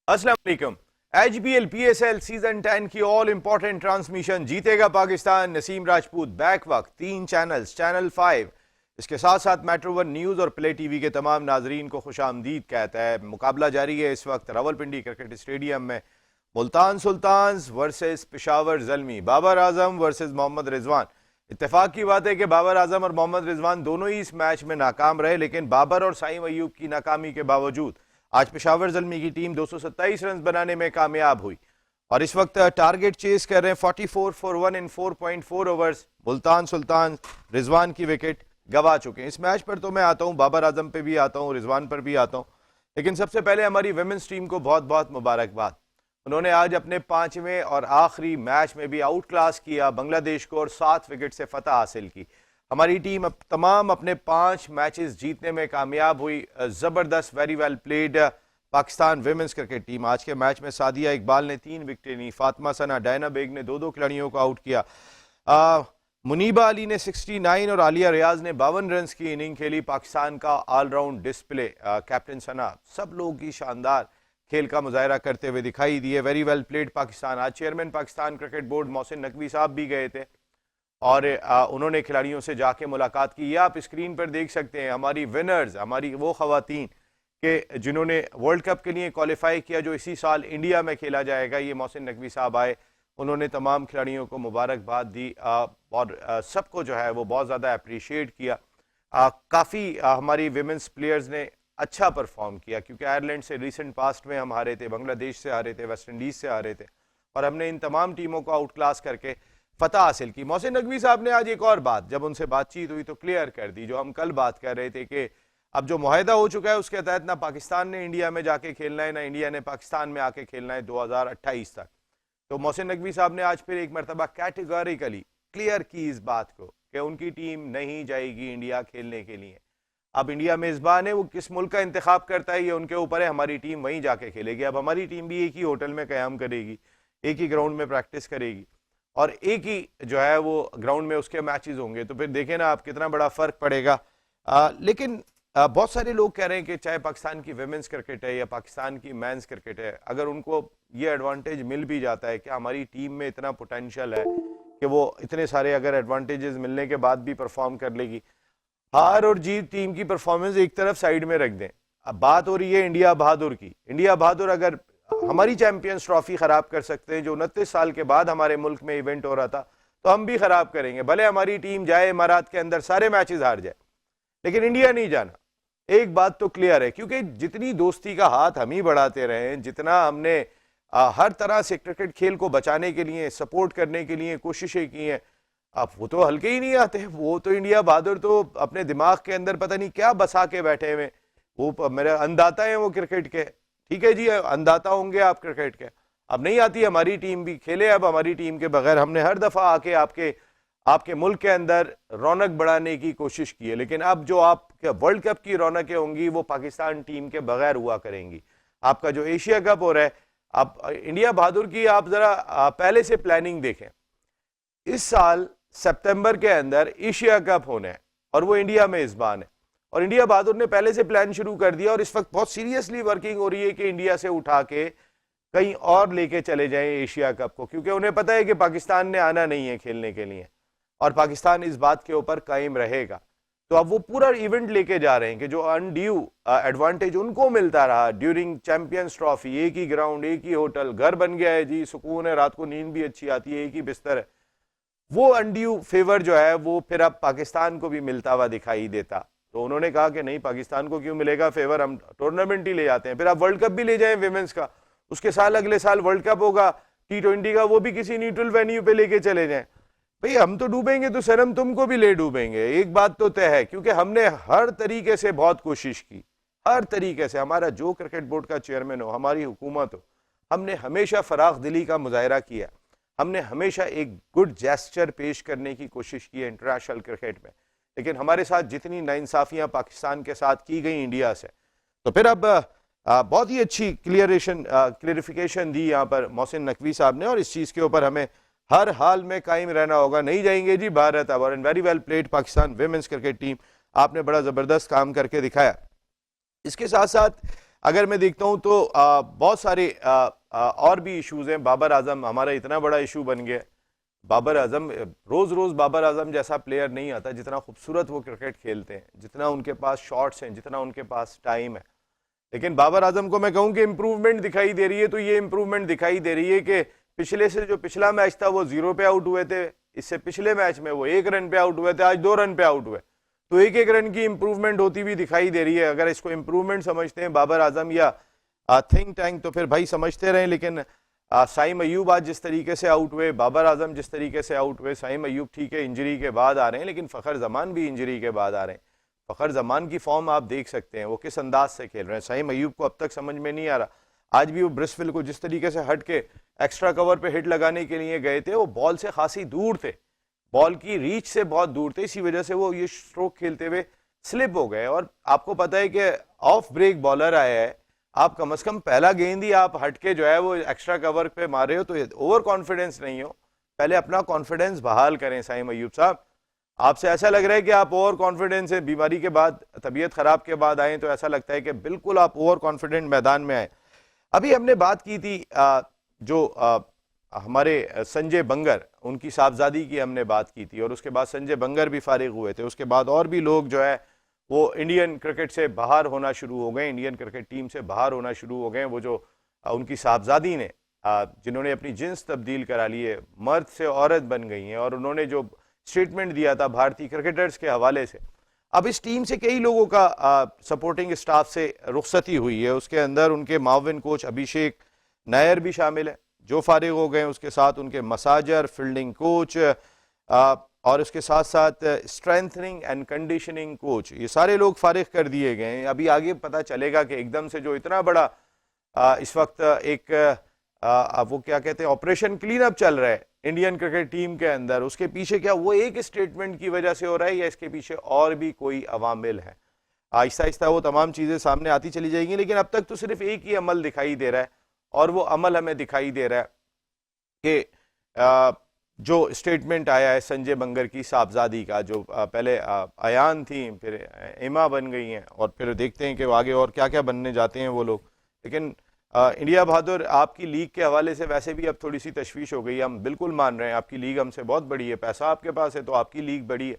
अस्सलाम वालेकुम। HBL PSL season 10 की ऑल इंपॉर्टेंट ट्रांसमिशन जीतेगा पाकिस्तान। नसीम राजपूत बैक वक्त 3 चैनल्स, चैनल 5, इसके साथ साथ मेट्रो वन न्यूज़ और प्ले टीवी के तमाम नाजरीन को खुशामदीद कहता है। मुकाबला जारी है इस वक्त रावलपिंडी क्रिकेट स्टेडियम में। Multan sultans versus Peshawar Zalmi, Babar Azam versus Mohammad Rizwan. इत्तेफाक की बात है कि बाबर आजम और मोहम्मद रिजवान दोनों ही इस मैच में नाकाम रहे, लेकिन बाबर और साइम अयूब की नाकामी के बावजूद आज पेशावर ज़ल्मी की टीम 227 रन बनाने में कामयाब हुई और इस वक्त टारगेट चेस कर रहे हैं 44 for 1 in 4.4 overs. Multan Sultan Rizwan की विकेट गवा चुके हैं। इस मैच पर तो मैं आता हूं, बाबर आजम पे भी आता हूं, रिजवान पर भी आता हूं, लेकिन सबसे पहले हमारी विमेंस टीम को बहुत बहुत मुबारकबाद। उन्होंने आज अपने 5वें और आखिरी मैच में भी आउट क्लास किया बांग्लादेश को और 7 विकेट से फतह हासिल की। हमारी टीम अब तमाम अपने 5 मैचेस जीतने में कामयाब हुई। ज़बरदस्त, very well played Pakistan women's cricket team. आज के मैच में सादिया इकबाल ने 3 विकेटें ली, फातिमा सना, डायना बेग ने 2-2 खिलाड़ियों को आउट किया, मुनीबा अली ने 69 और आलिया रियाज ने 52 रन की इनिंग खेली। पाकिस्तान का ऑलराउंड डिस्प्ले, कैप्टन सना, सब लोग की शानदार खेल का मुजाहरा करते हुए दिखाई दिए। Very well played Pakistan. आज chairman Pakistan cricket board Mohsin Naqvi साहब भी गए थे और उन्होंने खिलाड़ियों से जाके मुलाकात की। ये आप स्क्रीन पर देख सकते हैं हमारी विनर्स, हमारी वो खवातीन के जिन्होंने वर्ल्ड कप के लिए क्वालिफाई किया जो इसी साल इंडिया में खेला जाएगा। ये मोहसिन नकवी साहब आए, उन्होंने तमाम खिलाड़ियों को मुबारकबाद दी और सबको जो है वो बहुत ज़्यादा अप्रिशिएट किया। काफ़ी हमारी विमेंस प्लेयर्स ने अच्छा परफॉर्म किया क्योंकि आयरलैंड से रिसेंट पास्ट में हम हारे थे, बांग्लादेश से हारे थे, वेस्ट इंडीज़ से हारे थे और हमने इन तमाम टीमों को आउट क्लास करके फतह हासिल की। मोहसिन नकवी साहब ने आज एक और बात जब उनसे बातचीत हुई तो क्लियर कर दी, जो हम कल बात कर रहे थे कि अब जो मुआहदा हो चुका है उसके तहत ना पाकिस्तान ने इंडिया में जाके खेलना है, ना इंडिया ने पाकिस्तान में आके खेलना है 2028 तक। तो मोहसिन नकवी साहब ने आज फिर एक मरतबा कैटेगोरिकली क्लियर की इस बात को कि उनकी टीम नहीं जाएगी इंडिया खेलने के लिए। अब इंडिया मेज़बान है, वो किस मुल्क का इंतखाब करता है ये उनके ऊपर है, हमारी टीम वहीं जाके खेलेगी। अब हमारी टीम भी एक ही होटल में क़याम करेगी, एक ही ग्राउंड में प्रैक्टिस करेगी और एक ही जो है वो ग्राउंड में उसके मैचेस होंगे। तो फिर देखें ना आप कितना बड़ा फ़र्क पड़ेगा। लेकिन बहुत सारे लोग कह रहे हैं कि चाहे पाकिस्तान की विमेंस क्रिकेट है या पाकिस्तान की मेंस क्रिकेट है, अगर उनको ये एडवांटेज मिल भी जाता है कि हमारी टीम में इतना पोटेंशियल है कि वो इतने सारे अगर एडवांटेजेस मिलने के बाद भी परफॉर्म कर लेगी। हार और जीत टीम की परफॉर्मेंस एक तरफ साइड में रख दें, अब बात हो रही है इंडिया बहादुर की। इंडिया बहादुर अगर हमारी चैंपियंस ट्रॉफी खराब कर सकते हैं, जो 29 साल के बाद हमारे मुल्क में इवेंट हो रहा था, तो हम भी खराब करेंगे। भले हमारी टीम जाए इमारात के अंदर सारे मैचेस हार जाए, लेकिन इंडिया नहीं जाना। एक बात तो क्लियर है, क्योंकि जितनी दोस्ती का हाथ हम ही बढ़ाते रहे, जितना हमने हर तरह से क्रिकेट खेल को बचाने के लिए, सपोर्ट करने के लिए कोशिशें की हैं, अब वो तो हल्के ही नहीं आते। वो तो इंडिया बहादुर तो अपने दिमाग के अंदर पता नहीं क्या बसा के बैठे हुए, वो मेरे अंदाता है वो क्रिकेट के। ठीक है जी, अंदाता होंगे आप क्रिकेट के। अब नहीं आती हमारी टीम भी खेले, अब हमारी टीम के बगैर हमने हर दफा आके आपके मुल्क के अंदर रौनक बढ़ाने की कोशिश की है, लेकिन अब जो आपके वर्ल्ड कप की रौनकें होंगी वो पाकिस्तान टीम के बगैर हुआ करेंगी। आपका जो एशिया कप हो रहा है, अब इंडिया बहादुर की आप जरा पहले से प्लानिंग देखें। इस साल सितंबर के अंदर एशिया कप होना है और वो इंडिया में मेजबान है और इंडिया बहादुर ने पहले से प्लान शुरू कर दिया और इस वक्त बहुत सीरियसली वर्किंग हो रही है कि इंडिया से उठा के कहीं और लेके चले जाएं एशिया कप को, क्योंकि उन्हें पता है कि पाकिस्तान ने आना नहीं है खेलने के लिए और पाकिस्तान इस बात के ऊपर कायम रहेगा। तो अब वो पूरा इवेंट लेके जा रहे हैं कि जो अनड्यू एडवांटेज उनको मिलता रहा ड्यूरिंग चैंपियंस ट्रॉफी, एक ही ग्राउंड, एक ही होटल, घर बन गया है जी, सुकून है, रात को नींद भी अच्छी आती है, एक ही बिस्तर है, वो अनड्यू फेवर जो है वो फिर अब पाकिस्तान को भी मिलता हुआ दिखाई देता। तो उन्होंने कहा कि नहीं, पाकिस्तान को क्यों मिलेगा फेवर, हम टूर्नामेंट ही ले जाते हैं। फिर आप वर्ल्ड कप भी ले जाएं विमेंस का, उसके साल अगले साल वर्ल्ड कप होगा T20 का, वो भी किसी न्यूट्रल वेन्यू पे लेके चले जाएं। भाई हम तो डूबेंगे तो सनम तुमको भी ले डूबेंगे, एक बात तो तय है, क्योंकि हमने हर तरीके से बहुत कोशिश की, हर तरीके से। हमारा जो क्रिकेट बोर्ड का चेयरमैन हो, हमारी हुकूमत हो, हमने हमेशा फराख दिली का मुजाहरा किया, हमने हमेशा एक गुड जेस्चर पेश करने की कोशिश की है इंटरनेशनल क्रिकेट में। लेकिन हमारे साथ जितनी नाइंसाफियां पाकिस्तान के साथ की गई इंडिया से, तो फिर अब बहुत ही अच्छी क्लियरिफिकेशन दी यहाँ पर मोहसिन नकवी साहब ने और इस चीज़ के ऊपर हमें हर हाल में कायम रहना होगा। नहीं जाएंगे जी भारत। अब and very well played Pakistan women's cricket team, आपने बड़ा ज़बरदस्त काम करके दिखाया। इसके साथ साथ अगर मैं देखता हूं तो बहुत सारे और भी इश्यूज हैं। बाबर आजम हमारा इतना बड़ा इशू बन गया। बाबर आजम, रोज रोज बाबर आजम जैसा प्लेयर नहीं आता, जितना खूबसूरत वो क्रिकेट खेलते हैं, जितना उनके पास शॉट्स हैं, जितना उनके पास टाइम है। लेकिन बाबर आजम को मैं कहूं कि इंप्रूवमेंट दिखाई दे रही है, तो ये इंप्रूवमेंट दिखाई दे रही है कि पिछले से जो पिछला मैच था वो 0 पे आउट हुए थे, इससे पिछले मैच में वो 1 रन पे आउट हुए थे, आज 2 रन पे आउट हुए। तो 1-1 रन की इंप्रूवमेंट होती हुई दिखाई दे रही है। अगर इसको इंप्रूवमेंट समझते हैं बाबर आजम या थिंक टैंक, तो फिर भाई समझते रहे। लेकिन साइम अयूब आज जिस तरीके से आउट हुए, बाबर आजम जिस तरीके से आउट हुए, साइम अयूब ठीक है इंजरी के बाद आ रहे हैं, लेकिन फ़खर जमान भी इंजरी के बाद आ रहे हैं। फ़खर जमान की फॉर्म आप देख सकते हैं, वो किस अंदाज से खेल रहे हैं। साइम अयूब को अब तक समझ में नहीं आ रहा। आज भी वो ब्रिस्टल को जिस तरीके से हट के एक्स्ट्रा कवर पे हिट लगाने के लिए गए थे, वो बॉल से खासी दूर थे, बॉल की रीच से बहुत दूर थे, इसी वजह से वो ये स्ट्रोक खेलते हुए स्लिप हो गए। और आपको पता है कि ऑफ ब्रेक बॉलर आया है, आप कम से कम पहला गेंद ही आप हटके जो है वो एक्स्ट्रा कवर पे मार रहे हो, तो ओवर कॉन्फिडेंस नहीं हो, पहले अपना कॉन्फिडेंस बहाल करें। साइम अयूब साहब, आपसे ऐसा लग रहा है कि आप ओवर कॉन्फिडेंस है, बीमारी के बाद, तबीयत खराब के बाद आए, तो ऐसा लगता है कि बिल्कुल आप ओवर कॉन्फिडेंट मैदान में आए। अभी हमने बात की थी हमारे संजय बंगर, उनकी साहबजादी की हमने बात की थी, और उसके बाद संजय बंगर भी फारिग हुए थे। उसके बाद और भी लोग जो है वो इंडियन क्रिकेट से बाहर होना शुरू हो गए, इंडियन क्रिकेट टीम से बाहर होना शुरू हो गए। वो जो उनकी साहबजादी ने जिन्होंने अपनी जिन्स तब्दील करा ली है, मर्द से औरत बन गई हैं, और उन्होंने जो स्टेटमेंट दिया था भारतीय क्रिकेटर्स के हवाले से, अब इस टीम से कई लोगों का सपोर्टिंग स्टाफ से रुखसती हुई है। उसके अंदर उनके माविन कोच अभिषेक नायर भी शामिल है जो फारिग हो गए, उसके साथ उनके मसाजर, फील्डिंग कोच और उसके साथ साथ स्ट्रेंथनिंग एंड कंडीशनिंग कोच, ये सारे लोग फारिग कर दिए गए हैं। अभी आगे पता चलेगा कि एकदम से जो इतना बड़ा इस वक्त एक वो क्या कहते हैं ऑपरेशन क्लीन अप चल रहा है इंडियन क्रिकेट टीम के अंदर, उसके पीछे क्या वो एक स्टेटमेंट की वजह से हो रहा है या इसके पीछे और भी कोई अवामिल है। आहिस्ता आहिस्ता वो तमाम चीज़ें सामने आती चली जाएंगी, लेकिन अब तक तो सिर्फ एक ही अमल दिखाई दे रहा है, और वो अमल हमें दिखाई दे रहा है कि जो स्टेटमेंट आया है संजय बंगर की साहबजादी का, जो पहले अयान थी, फिर एमा बन गई हैं, और फिर देखते हैं कि आगे और क्या क्या बनने जाते हैं वो लोग। लेकिन इंडिया बहादुर, आपकी लीग के हवाले से वैसे भी अब थोड़ी सी तशवीश हो गई। हम बिल्कुल मान रहे हैं आपकी लीग हमसे बहुत बड़ी है, पैसा आपके पास है तो आपकी लीग बड़ी है,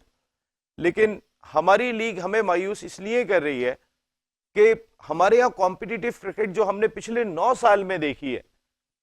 लेकिन हमारी लीग हमें मायूस इसलिए कर रही है कि हमारे यहाँ कॉम्पिटिटिव क्रिकेट जो हमने पिछले 9 साल में देखी है,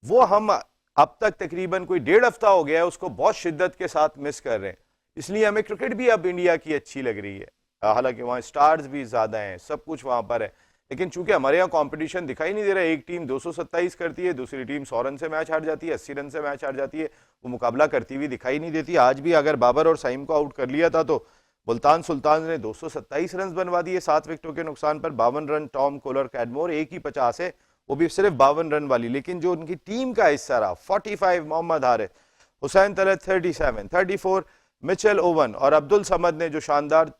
वो हम अब तक तकरीबन कोई 1.5 हफ्ता हो गया है उसको बहुत शिद्दत के साथ मिस कर रहे हैं। इसलिए हमें क्रिकेट भी अब इंडिया की अच्छी लग रही है, हालांकि वहाँ स्टार्स भी ज़्यादा हैं, सब कुछ वहाँ पर है, लेकिन चूंकि हमारे यहाँ कंपटीशन दिखाई नहीं दे रहा है, एक टीम 227 करती है, दूसरी टीम 100 रन से मैच हार जाती है, 80 रन से मैच हार जाती है, वो मुकाबला करती हुई दिखाई नहीं देती। आज भी अगर बाबर और साइम को आउट कर लिया था तो मुल्तान सुल्तान ने 227 रन बनवा दिए 7 विकेटों के नुकसान पर। 52 रन टॉम कोलर कैडमोर, एक ही 50 है, वो भी सिर्फ 52 रन वाली। लेकिन जो उनकी टीम का हिस्सा रहा 45, मोहम्मद हारिस, हुसैन तलत 37, 34 मिचेल ओवन और अब्दुल समद ने जो शानदार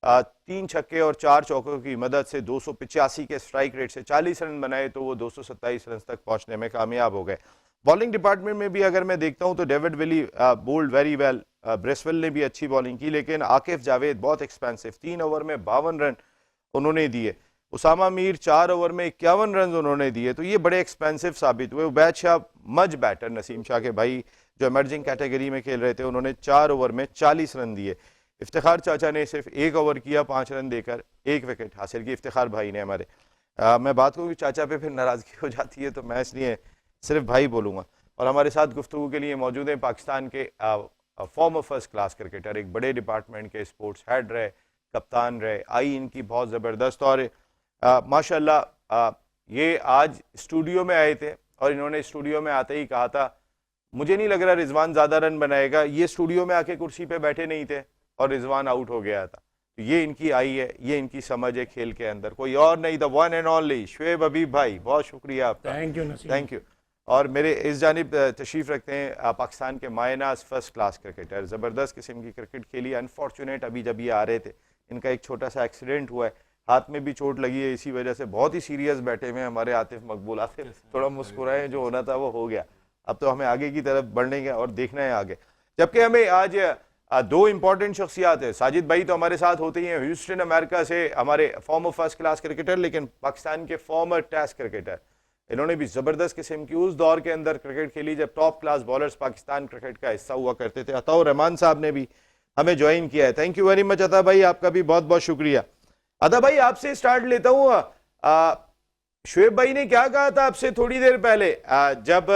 3 छक्के और 4 चौकों की मदद से 285 के स्ट्राइक रेट से 40 रन बनाए, तो वो 227 रन तक पहुंचने में कामयाब हो गए। बॉलिंग डिपार्टमेंट में भी अगर मैं देखता हूं तो David Willey bowled very well, Bracewell ने भी अच्छी बॉलिंग की, लेकिन आकिफ जावेद बहुत एक्सपेंसिव, 3 ओवर में 52 रन उन्होंने दिए। उसामा मीर 4 ओवर में 51 रन उन्होंने दिए, तो ये बड़े एक्सपेंसिव साबित हुए। उबैद शाह मच बैटर, नसीम शाह के भाई जो इमर्जिंग कैटेगरी में खेल रहे थे, उन्होंने 4 ओवर में 40 रन दिए। इफ्तिखार चाचा ने सिर्फ 1 ओवर किया, 5 रन देकर 1 विकेट हासिल की, इफ्तिखार भाई ने हमारे। मैं बात करूँ कि चाचा पे फिर नाराज़गी हो जाती है, तो मैं इसलिए सिर्फ भाई बोलूँगा। और हमारे साथ गुफ्तगू के लिए मौजूद हैं पाकिस्तान के फॉर्मर फर्स्ट क्लास क्रिकेटर, एक बड़े डिपार्टमेंट के स्पोर्ट्स हेड रहे, कप्तान रहे, आई इनकी बहुत ज़बरदस्त, और माशाल्लाह ये आज स्टूडियो में आए थे और इन्होंने स्टूडियो में आते ही कहा था मुझे नहीं लग रहा रिजवान ज़्यादा रन बनाएगा। ये स्टूडियो में आके कुर्सी पे बैठे नहीं थे और रिजवान आउट हो गया था। तो ये इनकी आई है, ये इनकी समझ है खेल के अंदर, कोई और नहीं, the one and only Shoaib Habib भाई, बहुत शुक्रिया आपका, थैंक यू। और मेरे इस जानिब तशरीफ़ रखते हैं पाकिस्तान के मायनाज फर्स्ट क्लास क्रिकेटर, ज़बरदस्त किस्म की क्रिकेट खेली। अनफॉर्चुनेट अभी जब ये आ रहे थे इनका एक छोटा सा एक्सीडेंट हुआ है, हाथ में भी चोट लगी है, इसी वजह से बहुत ही सीरियस बैठे हुए हमारे आतिफ मकबूल। आतिफ थोड़ा मुस्कुराए, जो होना था वो हो गया, अब तो हमें आगे की तरफ बढ़ने का और देखना है आगे। जबकि हमें आज दो इंपॉर्टेंट शख्सियात है। साजिद भाई तो हमारे साथ होते ही हैं ह्यूस्टन अमेरिका से, हमारे फॉर्मर फर्स्ट क्लास क्रिकेटर, लेकिन पाकिस्तान के फॉर्मर टेस्ट क्रिकेटर। इन्होंने भी जबरदस्त किस्म की उस दौर के अंदर क्रिकेट खेली जब top class bowlers Pakistan cricket का हिस्सा हुआ करते थे। अताउर रहमान साहब ने भी हमें ज्वाइन किया है। थैंक यू वेरी मच अता भाई, आपका भी बहुत बहुत शुक्रिया। अता भाई आपसे स्टार्ट लेता हूँ। शुएब भाई ने क्या कहा था आपसे थोड़ी देर पहले जब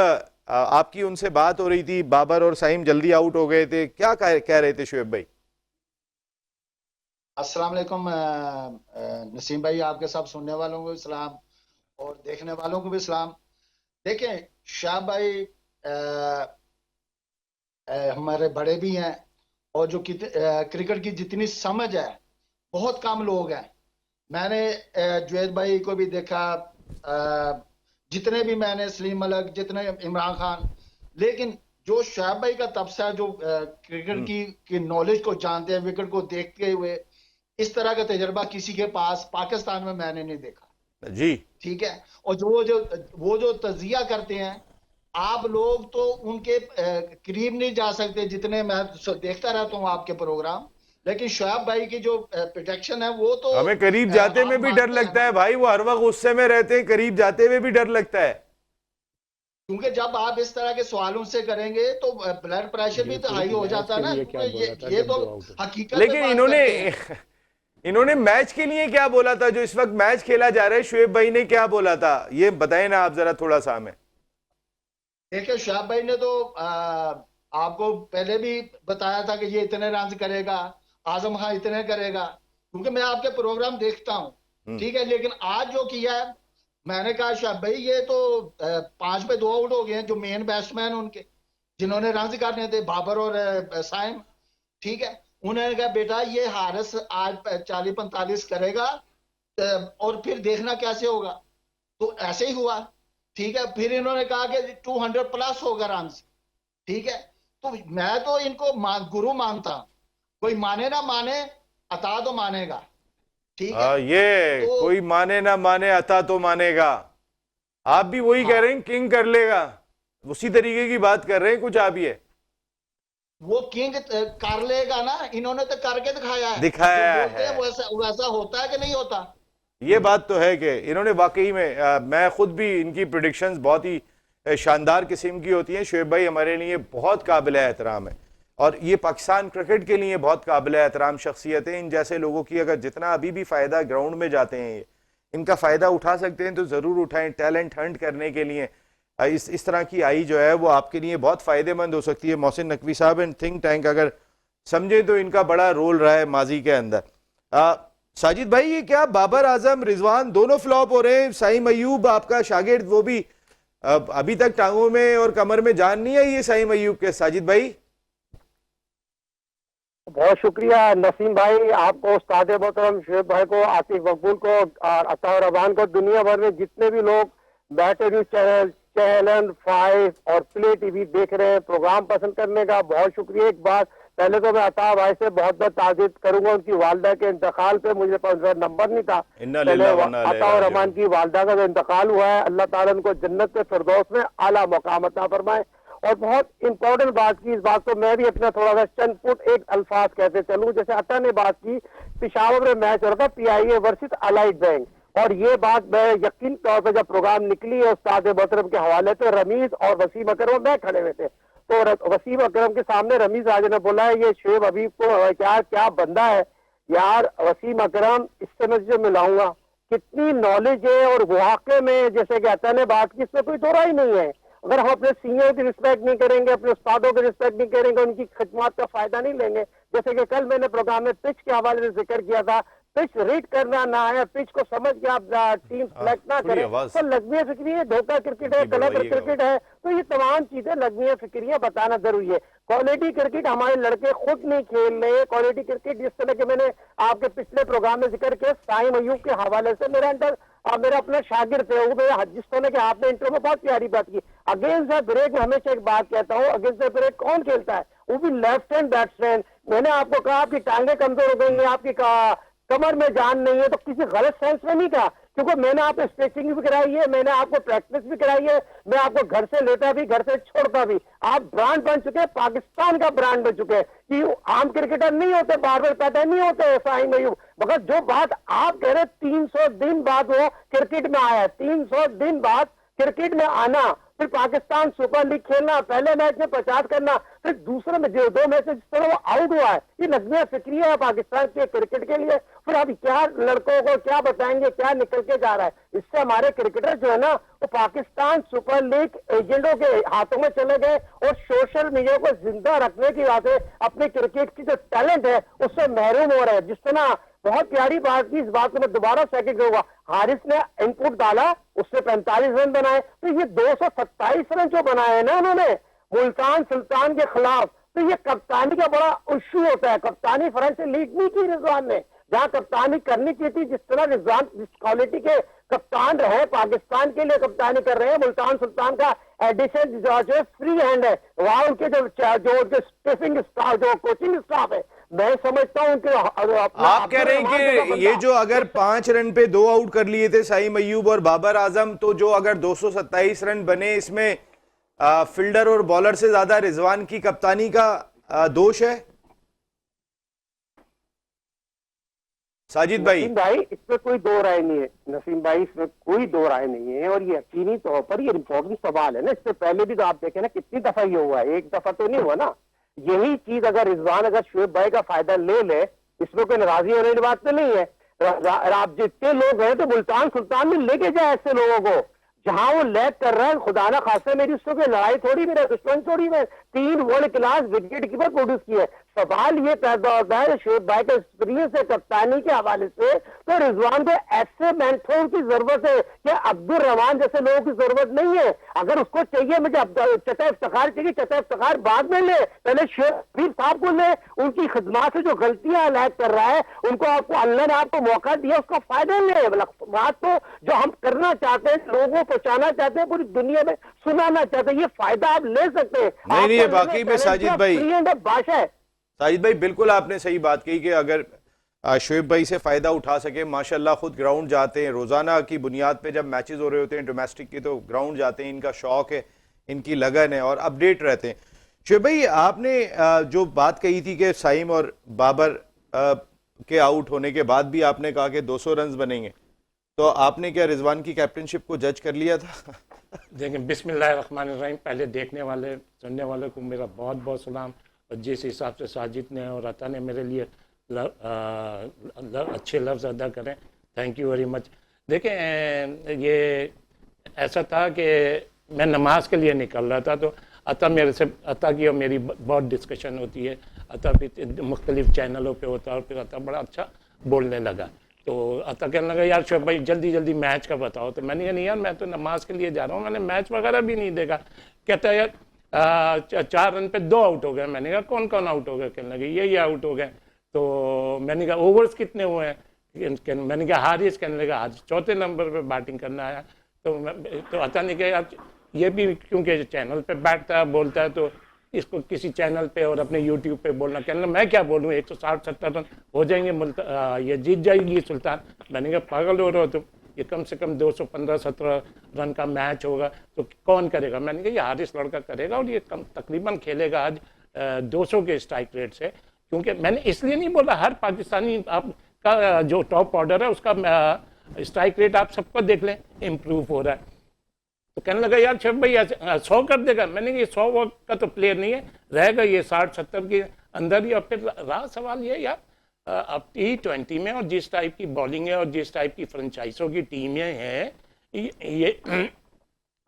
आपकी उनसे बात हो रही थी, बाबर और साइम जल्दी आउट हो गए थे, क्या कह रहे थे शुएब भाई? अस्सलाम वालेकुम नसीम भाई, आपके सब सुनने वालों को सलाम और देखने वालों को भी सलाम। देखें शाह भाई हमारे बड़े भी हैं और जो क्रिकेट की जितनी समझ है बहुत कम लोग हैं। मैंने जुवैद भाई को भी देखा, जितने भी मैंने सलीम मलिक, जितने इमरान खान, लेकिन जो शाह भाई का तबसरा जो क्रिकेट की नॉलेज को जानते हैं, विकेट को देखते हुए, इस तरह का तजर्बा किसी के पास पाकिस्तान में मैंने नहीं देखा जी। ठीक है। और वो जो तजिया करते हैं, आप लोग तो उनके करीब नहीं जा सकते जितने मैं देखता रहता हूँ आपके प्रोग्राम, लेकिन शुएब भाई की जो प्रोटेक्शन है वो तो हमें करीब जाते में भी डर लगता है भाई, वो हर वक्त गुस्से में रहते हैं, करीब जाते हुए भी डर लगता है। क्योंकि जब आप इस तरह के सवाल उनसे करेंगे तो ब्लड प्रेशर भी तो हाई हो जाता है ना। ये तो हकीकत। लेकिन इन्होंने मैच के लिए क्या बोला था? जो इस वक्त मैच खेला जा रहा है, शुएब भाई ने क्या बोला था, ये बताएं ना आप जरा थोड़ा सा हमें। देखिए शुएब भाई ने तो आपको पहले भी बताया था कि ये इतने रन करेगा, आजम खान इतने करेगा, क्योंकि मैं आपके प्रोग्राम देखता हूँ ठीक है। लेकिन आज जो किया है, मैंने कहा शुएब भाई ये तो 5 पे 2 आउट हो गए हैं जो मेन बैट्समैन उनके, जिन्होंने रन करने थे, बाबर और साइम ठीक है। उन्होंने कहा बेटा ये हारिस आज 40-45 करेगा और फिर देखना कैसे होगा। तो ऐसे ही हुआ ठीक है। फिर इन्होंने कहा कि 200 प्लस होगा रन ठीक है। तो मैं तो इनको गुरु मानता, कोई माने ना माने, अता तो मानेगा ठीक है। ये तो, कोई माने ना माने अता तो मानेगा, आप भी वही कह रहे हैं, किंग कर लेगा, उसी तरीके की बात कर रहे हैं कुछ आप। ये वो किंग कर लेगा ना, इन्होंने तो करके दिखाया है। वैसा होता है कि नहीं होता? ये बात तो है कि इन्होंने वाकई में मैं खुद भी इनकी प्रेडिक्शंस बहुत ही शानदार किस्म की होती हैं। शुएब भाई हमारे लिए बहुत काबिल एहतराम है और ये पाकिस्तान क्रिकेट के लिए बहुत काबिल एहतराम शख्सियत है। इन जैसे लोगों की अगर जितना अभी भी फ़ायदा ग्राउंड में जाते हैं, इनका फ़ायदा उठा सकते हैं तो ज़रूर उठाएं। टैलेंट हंट करने के लिए इस तरह की आई जो है वो आपके लिए बहुत फ़ायदेमंद हो सकती है। मोहसिन नकवी साहब एंड थिंक टैंक अगर समझे तो इनका बड़ा रोल रहा है माजी के अंदर। साजिद भाई ये क्या बाबर आजम रिजवान दोनों फ्लॉप हो रहे हैं? साइम अयूब आपका शागिर्द, वो भी अभी तक टांगों में और कमर में जान नहीं आई है साइम अयूब के। साजिद भाई बहुत शुक्रिया नसीम भाई, आपको, उस्ताद मोहतरम शुएब भाई को, आतिफ मकबूल को और अताउर रहमान को, दुनिया भर में जितने भी लोग बैटर न्यूज चैनल 5 और प्ले टीवी देख रहे हैं, प्रोग्राम पसंद करने का बहुत शुक्रिया। एक बात पहले तो मैं अता भाई से बहुत बहुत तारीफ करूंगा, उनकी वालदा के इंतकाल पे मुझे पास नंबर नहीं था। अताउर रहमान की वालदा का जो इंतकाल हुआ है, अल्लाह ताला उनको जन्नत के फिरदौस में आला मकाम अता फरमाए। और बहुत इंपॉर्टेंट बात की, इस बात को मैं भी अपना थोड़ा सा चंद फुट एक अल्फाज कहते चलूं। जैसे अता ने बात की, पेशावर में मैच हो रहा था PIA वर्सेस अलाइड बैंक, और ये बात मैं यकीन तौर पर जब प्रोग्राम निकली है उस्ताद मोहतरम के हवाले से, रमीज और वसीम अकरम मैं खड़े हुए थे, तो वसीम अकरम के सामने रमीज राजा ने बोला है ये शुएब हबीब को क्या बंदा है यार। वसीम अकरम इससे मैं तुझे मिलाऊंगा, कितनी नॉलेज है। और वाकई में जैसे कि अता ने बात की, इसमें कोई दो राय नहीं है। अगर हम अपने सीनियर की रिस्पेक्ट नहीं करेंगे, अपने उस्तादों की रिस्पेक्ट नहीं करेंगे, उनकी खिदमत का फायदा नहीं लेंगे। जैसे कि कल मैंने प्रोग्राम में पिच के हवाले से जिक्र किया था, पिच रीड करना ना है, पिच को समझ के आप टीम सेलेक्ट ना करें, तो लग्मी फिक्री है, धोखा क्रिकेट है, गलत क्रिकेट है, तो ये तमाम चीजें लग्मी फिक्रियां बताना जरूरी है। क्वालिटी क्रिकेट हमारे लड़के खुद नहीं खेल रहे। क्वालिटी क्रिकेट जिस तरह के मैंने आपके पिछले प्रोग्राम में जिक्र किया, साइम अयूब के हवाले से मेरा अपना शागिर्द है, वो जिस तरह के आपने इंटरव्यू में बहुत प्यारी बात की। अगेंस्ट द ब्रेक में हमेशा एक बात कहता हूँ, अगेंस्ट द ब्रेक कौन खेलता है? वो भी लेफ्ट हैंड बैट्समैन। मैंने आपको कहा आपकी टांगे कमजोर हो गई हैं, आपकी कमर में जान नहीं है, तो किसी गलत सेंस में नहीं कहा, क्योंकि मैंने आपको स्ट्रेचिंग भी कराई है, मैंने आपको प्रैक्टिस भी कराई है, मैं आपको घर से लेता भी, घर से छोड़ता भी। आप ब्रांड बन चुके हैं, पाकिस्तान का ब्रांड बन चुके हैं कि आम क्रिकेटर नहीं होते, बार बार पैदा नहीं होते शाहीन अय्यूब। मगर जो बात आप कह रहे 300 दिन बाद वो क्रिकेट में आया, 300 दिन बाद क्रिकेट में आना, फिर पाकिस्तान सुपर लीग खेलना, पहले मैच में 50 करना, फिर दूसरे में जो 2 मैच जिस तरह वो आउट हुआ है, ये नजरिया फिक्रिया है पाकिस्तान के क्रिकेट के लिए। फिर अब क्या लड़कों को क्या बताएंगे, क्या निकल के जा रहा है। इससे हमारे क्रिकेटर जो है ना वो पाकिस्तान सुपर लीग एजेंटों के हाथों में चले गए और सोशल मीडिया को जिंदा रखने की बात है, अपने क्रिकेट की जो टैलेंट है उससे महरूम हो रहे हैं। जिस तरह बहुत प्यारी बात की, इस बात को मैं दोबारा सेकंड करूंगा, हारिस ने इनपुट डाला, उससे 45 रन बनाए, तो ये 227 रन जो बनाए ना उन्होंने मुल्तान सुल्तान के खिलाफ, तो ये कप्तानी का बड़ा इशू होता है। कप्तानी फ्रेंच लीग नहीं की रिजवान ने, जहां कप्तानी करनी चाहिए थी, जिस तरह रिजवान जिस क्वालिटी के कप्तान रहे, पाकिस्तान के लिए कप्तानी कर रहे हैं। मुल्तान सुल्तान का एडिशन जो फ्री हैंड है, वहां उनके जो स्टिफिंग स्टाफ, जो कोचिंग स्टाफ है, मैं समझता हूं कि आप कह रहे हैं कि ये जो अगर 5 रन पे 2 आउट कर लिए थे शाहीन अय्यूब और बाबर आजम, तो जो अगर 227 रन बने, इसमें फील्डर और बॉलर से ज्यादा रिजवान की कप्तानी का दोष है। साजिद भाई, इसमें कोई दो राय नहीं है। नसीम भाई, इसमें कोई दो राय नहीं है, और ये यकीनी तौर पर ये इम्पोर्टेंट सवाल है ना। इससे पहले भी तो आप देखें ना, कितनी दफा ये हुआ है, एक दफा तो नहीं हुआ ना। यही चीज अगर रिजवान अगर शोएब भाई का फायदा ले ले, इसमें कोई नाराजगी होने की बात तो नहीं है। आप जितने लोग हैं तो मुल्तान सुल्तान में लेके जाए ऐसे लोगों को, जहां वो लैग कर रहा है। खुदा ना खासा मेरी उससे कोई लड़ाई थोड़ी, मेरा दुश्मन थोड़ी, मैं 3 world class wicket keeper produce किए। सवाल ये पैदा होता है शोएब भाई का एक्सपीरियंस है कप्तानी के हवाले से, तो रिजवान को ऐसे मेंटोर की जरूरत है कि अब्दुल रहमान जैसे लोगों की जरूरत नहीं है। अगर उसको चाहिए, मुझे चचा इफ्तिखार चाहिए, चचा इफ्तिखार बाद में ले, पहले शरीफ साहब को ले। उनकी खिदमत से जो गलतियां लैग कर रहा है, उनको आपको अल्लाह ने आपको मौका दिया, उसका फायदा ले। बात तो जो हम करना चाहते हैं, लोगों को पहुंचाना चाहते हैं, पूरी दुनिया में सुनाना चाहते हैं, ये फायदा आप ले सकते हैं। नहीं, वाकई में साजिद भाई, भाषा है साजिद भाई, बिल्कुल आपने सही बात कही कि अगर शोएब भाई से फायदा उठा सके, माशाल्लाह खुद ग्राउंड जाते हैं, रोजाना की बुनियाद पे जब मैचेस हो रहे होते हैं डोमेस्टिक के, तो ग्राउंड जाते हैं, इनका शौक है, इनकी लगन है और अपडेट रहते हैं। शोएब भाई, आपने जो बात कही थी कि साइम और बाबर के आउट होने के बाद भी आपने कहा कि 200 रन बनेंगे, तो आपने क्या रिजवान की कैप्टनशिप को जज कर लिया था? देखिए, बिस्मिल्लाहिर्रहमानिर्रहीम, पहले देखने वाले सुनने वालों को मेरा बहुत बहुत सलाम। और जिस हिसाब से साजिद ने और अता ने मेरे लिए अच्छे लफ्ज़ अदा करें, थैंक यू वेरी मच। देखें, ये ऐसा था कि मैं नमाज के लिए निकल रहा था, तो अता मेरे से, अता की और मेरी बहुत डिस्कशन होती है। अता फिर मुख्तलिफ चैनलों पे होता है, और फिर अता बड़ा अच्छा बोलने लगा। तो अता कहने लगा, यार शोएब भाई जल्दी जल्दी मैच का बताओ। तो मैंने कहा नहीं यार, मैं तो नमाज के लिए जा रहा हूँ, मैंने मैच वगैरह भी नहीं देखा। कहता है यार 4 रन पे 2 आउट हो गए। मैंने कहा कौन कौन आउट हो गए? कहने लगे ये आउट हो गए। तो मैंने कहा ओवर्स कितने हुए हैं? मैंने कहा हारिस। कहने लगा हारिस 4थे नंबर पे बैटिंग करना आया। तो अता ने कहा यार ये भी क्योंकि चैनल पे बैठता है, बोलता है, तो इसको किसी चैनल पे और अपने यूट्यूब पे बोलना। कहने लगा मैं क्या बोलूँ, 160-70 रन हो जाएंगे, ये जीत जाएगी सुल्तान। मैंने कहा पागल हो रहे हो तुम, ये कम से कम 215-17 रन का मैच होगा, तो कौन करेगा? मैंने कहा ये हारिस लड़का करेगा, और ये तकरीबन खेलेगा आज 200 के स्ट्राइक रेट से। क्योंकि मैंने इसलिए नहीं बोला, हर पाकिस्तानी आपका जो टॉप ऑर्डर है उसका स्ट्राइक रेट आप सबको देख लें, इम्प्रूव हो रहा है। तो कहने लगा यार शोएब भाई 100 कर देगा। मैंने कहा ये 100 का तो प्लेयर नहीं है, रहेगा ये 60-70 के अंदर ही। और फिर रहा सवाल ये यार, अब T20 में और जिस टाइप की बॉलिंग है और जिस टाइप की फ्रेंचाइजों की टीमें हैं,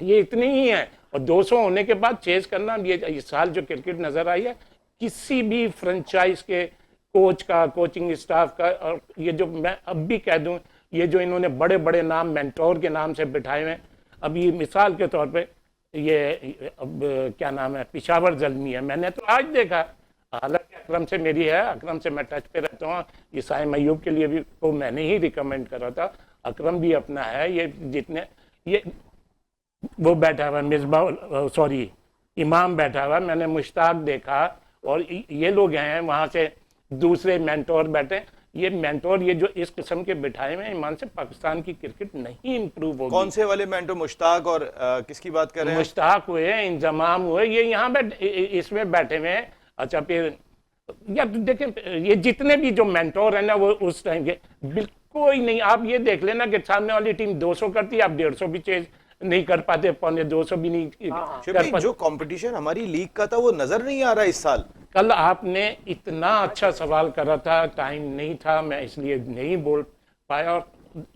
ये इतनी ही है। और 200 होने के बाद चेज करना, ये इस साल जो क्रिकेट नज़र आई है, किसी भी फ्रेंचाइज के कोच का, कोचिंग स्टाफ का, और ये जो मैं अब भी कह दूं, ये जो इन्होंने बड़े बड़े नाम मेंटोर के नाम से बिठाए हुए हैं, अब ये मिसाल के तौर पे ये अब क्या नाम है, पिशावर ज़ल्मी है, मैंने तो आज देखा, हालांकि अकरम से मेरी है, अकरम से मैं टच पे रहता हूँ, ये शाहीन अय्यूब के लिए भी तो मैंने ही रिकमेंड करा था, अकरम भी अपना है, ये जितने ये वो बैठा हुआ मिसबा, सॉरी इमाम बैठा हुआ, मैंने मुश्ताक देखा, और ये लोग हैं वहाँ से दूसरे मेंटोर बैठे, ये मेंटोर ये जो इस किस्म के बिठाए हुए हैं, ईमान से पाकिस्तान की क्रिकेट नहीं इंप्रूव होगी। कौन से वाले मेंटो? मुश्ताक और किसकी बात कर रहे हैं? मुश्ताक हुए, इंजमाम हुए, ये यहाँ इसमें बैठे हुए हैं। अच्छा फिर या देखें, ये जितने भी जो मेंटोर है ना वो उस टाइम के बिल्कुल ही नहीं। आप ये देख लेना कि सामने वाली टीम 200 करती है, आप 150 भी चेज नहीं कर पाते, 250 भी नहीं कर पाते। जो कंपटीशन हमारी लीग का था वो नजर नहीं आ रहा इस साल। कल आपने इतना अच्छा सवाल करा था, टाइम नहीं था, मैं इसलिए नहीं बोल पाया। और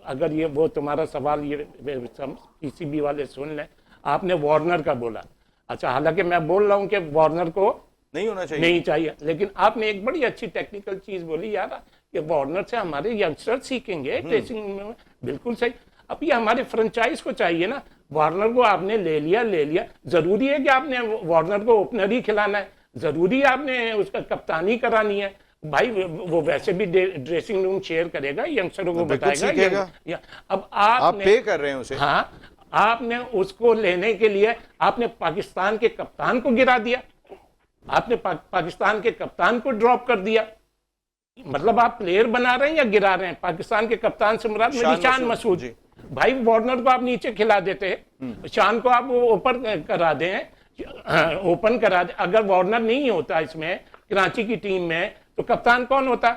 अगर ये वो तुम्हारा सवाल ये पीसीबी वाले सुन लें, आपने वार्नर का बोला। अच्छा, हालांकि मैं बोल रहा हूँ कि वार्नर को नहीं होना चाहिए, नहीं चाहिए, लेकिन आपने एक बड़ी अच्छी टेक्निकल चीज बोली यार कि वार्नर से हमारे यंगस्टर सीखेंगे ड्रेसिंग में। बिल्कुल सही। अब ये हमारे फ्रेंचाइज को चाहिए ना। वार्नर को आपने ले लिया, जरूरी है कि आपने वार्नर को ओपनर ही खिलाना है, जरूरी है आपने उसका कप्तानी करानी है भाई। वो वैसे भी ड्रेसिंग रूम शेयर करेगा, यंगस्टरों को बताएगा। अब आप पे कर रहे हैं उसे। हाँ, आपने उसको लेने के लिए आपने पाकिस्तान के कप्तान को गिरा दिया, आपने पाकिस्तान के कप्तान को ड्रॉप कर दिया। मतलब आप प्लेयर बना रहे हैं या गिरा रहे हैं? पाकिस्तान के कप्तान से मुराद शान मसूद। भाई वार्नर को आप नीचे खिला देते हैं, शान को आप ऊपर करा दें, ओपन करा दें। अगर वार्नर नहीं होता इसमें कराची की टीम में तो कप्तान कौन होता?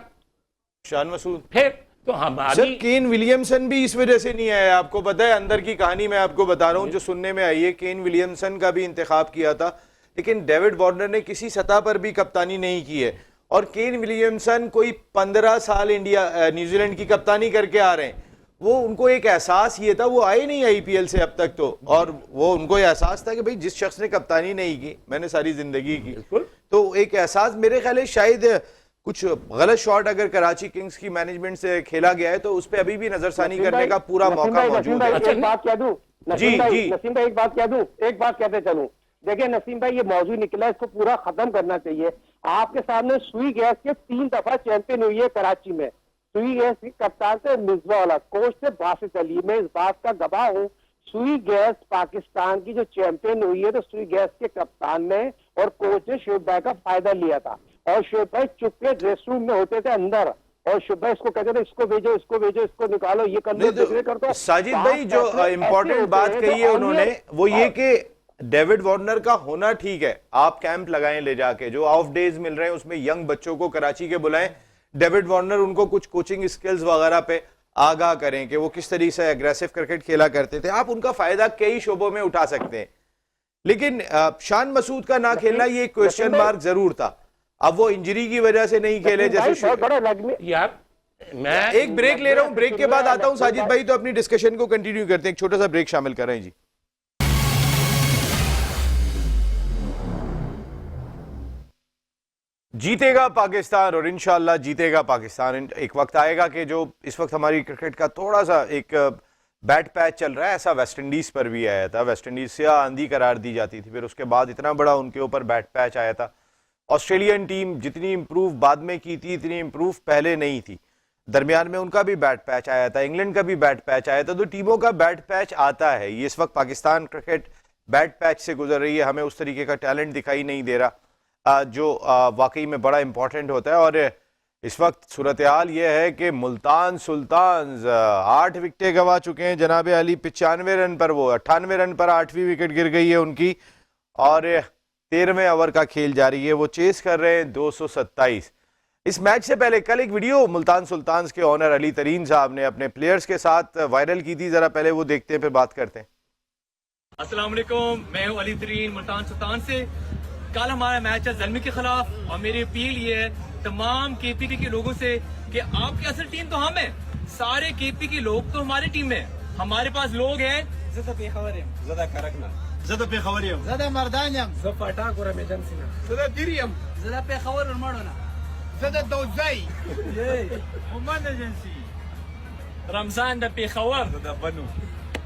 शान मसूद। फिर तो हमारी केन विलियमसन भी इस वजह से नहीं आया। आपको पता है, अंदर की कहानी मैं आपको बता रहा हूं जो सुनने में आई है। केन विलियमसन का भी इंतखाब किया था, लेकिन डेविड वार्नर ने किसी सतह पर भी कप्तानी नहीं की है। और केन विलियमसन कोई 15 साल न्यूजीलैंड की कप्तानी करके आ रहे हैं। वो उनको एक एहसास ये था, वो आए नहीं आईपीएल से अब तक तो, और वो उनको एहसास था कि भाई जिस शख्स ने कप्तानी नहीं की, मैंने सारी जिंदगी की, तो एक एहसास मेरे ख्याल है शायद कुछ गलत शॉट अगर कराची किंग्स की मैनेजमेंट से खेला गया है तो उस पर अभी भी नजरसानी करने का पूरा मौका मौजूद है। एक बात कह दूं नसीम भाई, एक बात कहते चलूं। देखिए नसीम भाई, ये मौजूद निकला, इसको पूरा खत्म करना चाहिए। आपके सामने सुई गैस के 3 दफा चैंपियन हुई है कराची में। सुई गैस की कप्तान थे मिर्जा वाला, कोच थे बासित अली। मैं इस बात का गवाह हूँ। सुई गैस पाकिस्तान की जो चैंपियन हुई है तो सुई गैस के कप्तान ने और कोच ने शुएब भाई का फायदा लिया था। और शुएब भाई चुपके ड्रेस रूम में होते थे अंदर, और शुएब भाई इसको कहते थे इसको भेजो, इसको निकालो, ये कर लो, कर दो। साजिद भाई जो इंपॉर्टेंट बात कही है उन्होंने, वो ये कि डेविड वार्नर का होना ठीक है, आप कैंप लगाएं ले जाके, जो ऑफ डेज मिल रहे हैं उसमें यंग बच्चों को कराची के बुलाएं। डेविड वार्नर उनको कुछ कोचिंग स्किल्स वगैरह पे आगाह करें कि वो किस तरीके से एग्रेसिव क्रिकेट खेला करते थे। आप उनका फायदा कई शोबों में उठा सकते हैं, लेकिन शान मसूद का ना खेलना ये क्वेश्चन मार्क जरूर था। अब वो इंजरी की वजह से नहीं खेले जैसे यार। मैं एक ब्रेक ले रहा हूं, ब्रेक के बाद आता हूं साजिद भाई, तो अपनी डिस्कशन को कंटिन्यू करते हैं। एक छोटा सा ब्रेक शामिल कर रहे हैं जी। जीतेगा पाकिस्तान और इंशाल्लाह जीतेगा पाकिस्तान। एक वक्त आएगा कि जो इस वक्त हमारी क्रिकेट का थोड़ा सा एक बैड पैच चल रहा है, ऐसा वेस्ट इंडीज पर भी आया था। वेस्ट इंडीज से आंधी करार दी जाती थी, फिर उसके बाद इतना बड़ा उनके ऊपर बैड पैच आया था। ऑस्ट्रेलियन टीम जितनी इंप्रूव बाद में की थी, इतनी इंप्रूव पहले नहीं थी। दरमियान में उनका भी बैड पैच आया था, इंग्लैंड का भी बैड पैच आया था। तो टीमों का बैड पैच आता है। ये इस वक्त पाकिस्तान क्रिकेट बैड पैच से गुजर रही है। हमें उस तरीके का टैलेंट दिखाई नहीं दे रहा जो वाकई में बड़ा इंपॉर्टेंट होता है। और इस वक्त सूरत हाल ये है कि मुल्तान सुल्तान्स 8 विकेटें गंवा चुके हैं। जनाब अली 95 रन पर, वो 98 रन पर 8वीं विकेट गिर गई है उनकी, और 13वें ओवर का खेल जारी है। वो चेस कर रहे हैं 227। इस मैच से पहले कल एक वीडियो मुल्तान सुल्तान्स के ऑनर अली तरीन साहब ने अपने प्लेयर्स के साथ वायरल की थी, जरा पहले वो देखते हैं फिर बात करते हैं। अस्सलाम वालेकुम, मैं हूं अली तरीन मुल्तान सुल्तान से। कल हमारा मैच है ज़ल्मी के खिलाफ, और मेरी अपील ये है तमाम केपीके के लोगों से कि आपकी असल टीम तो हम है, सारे केपी के लोग तो हमारी टीम में। हमारे पास लोग हैं ज़्यादा पेखावरियम, ज़्यादा करकना, ज़्यादा पेखावरियम, ज़्यादा मर्दानियम, ज़्यादा फटाकुरा मेजनसिना, ज़्यादा दिरियम, ज़्यादा पेखावर उर्माडोना, ज़्यादा दोज़ाई, ये उमान एजेंसी, रमज़ान दा पेखावर, ज़्यादा बनु,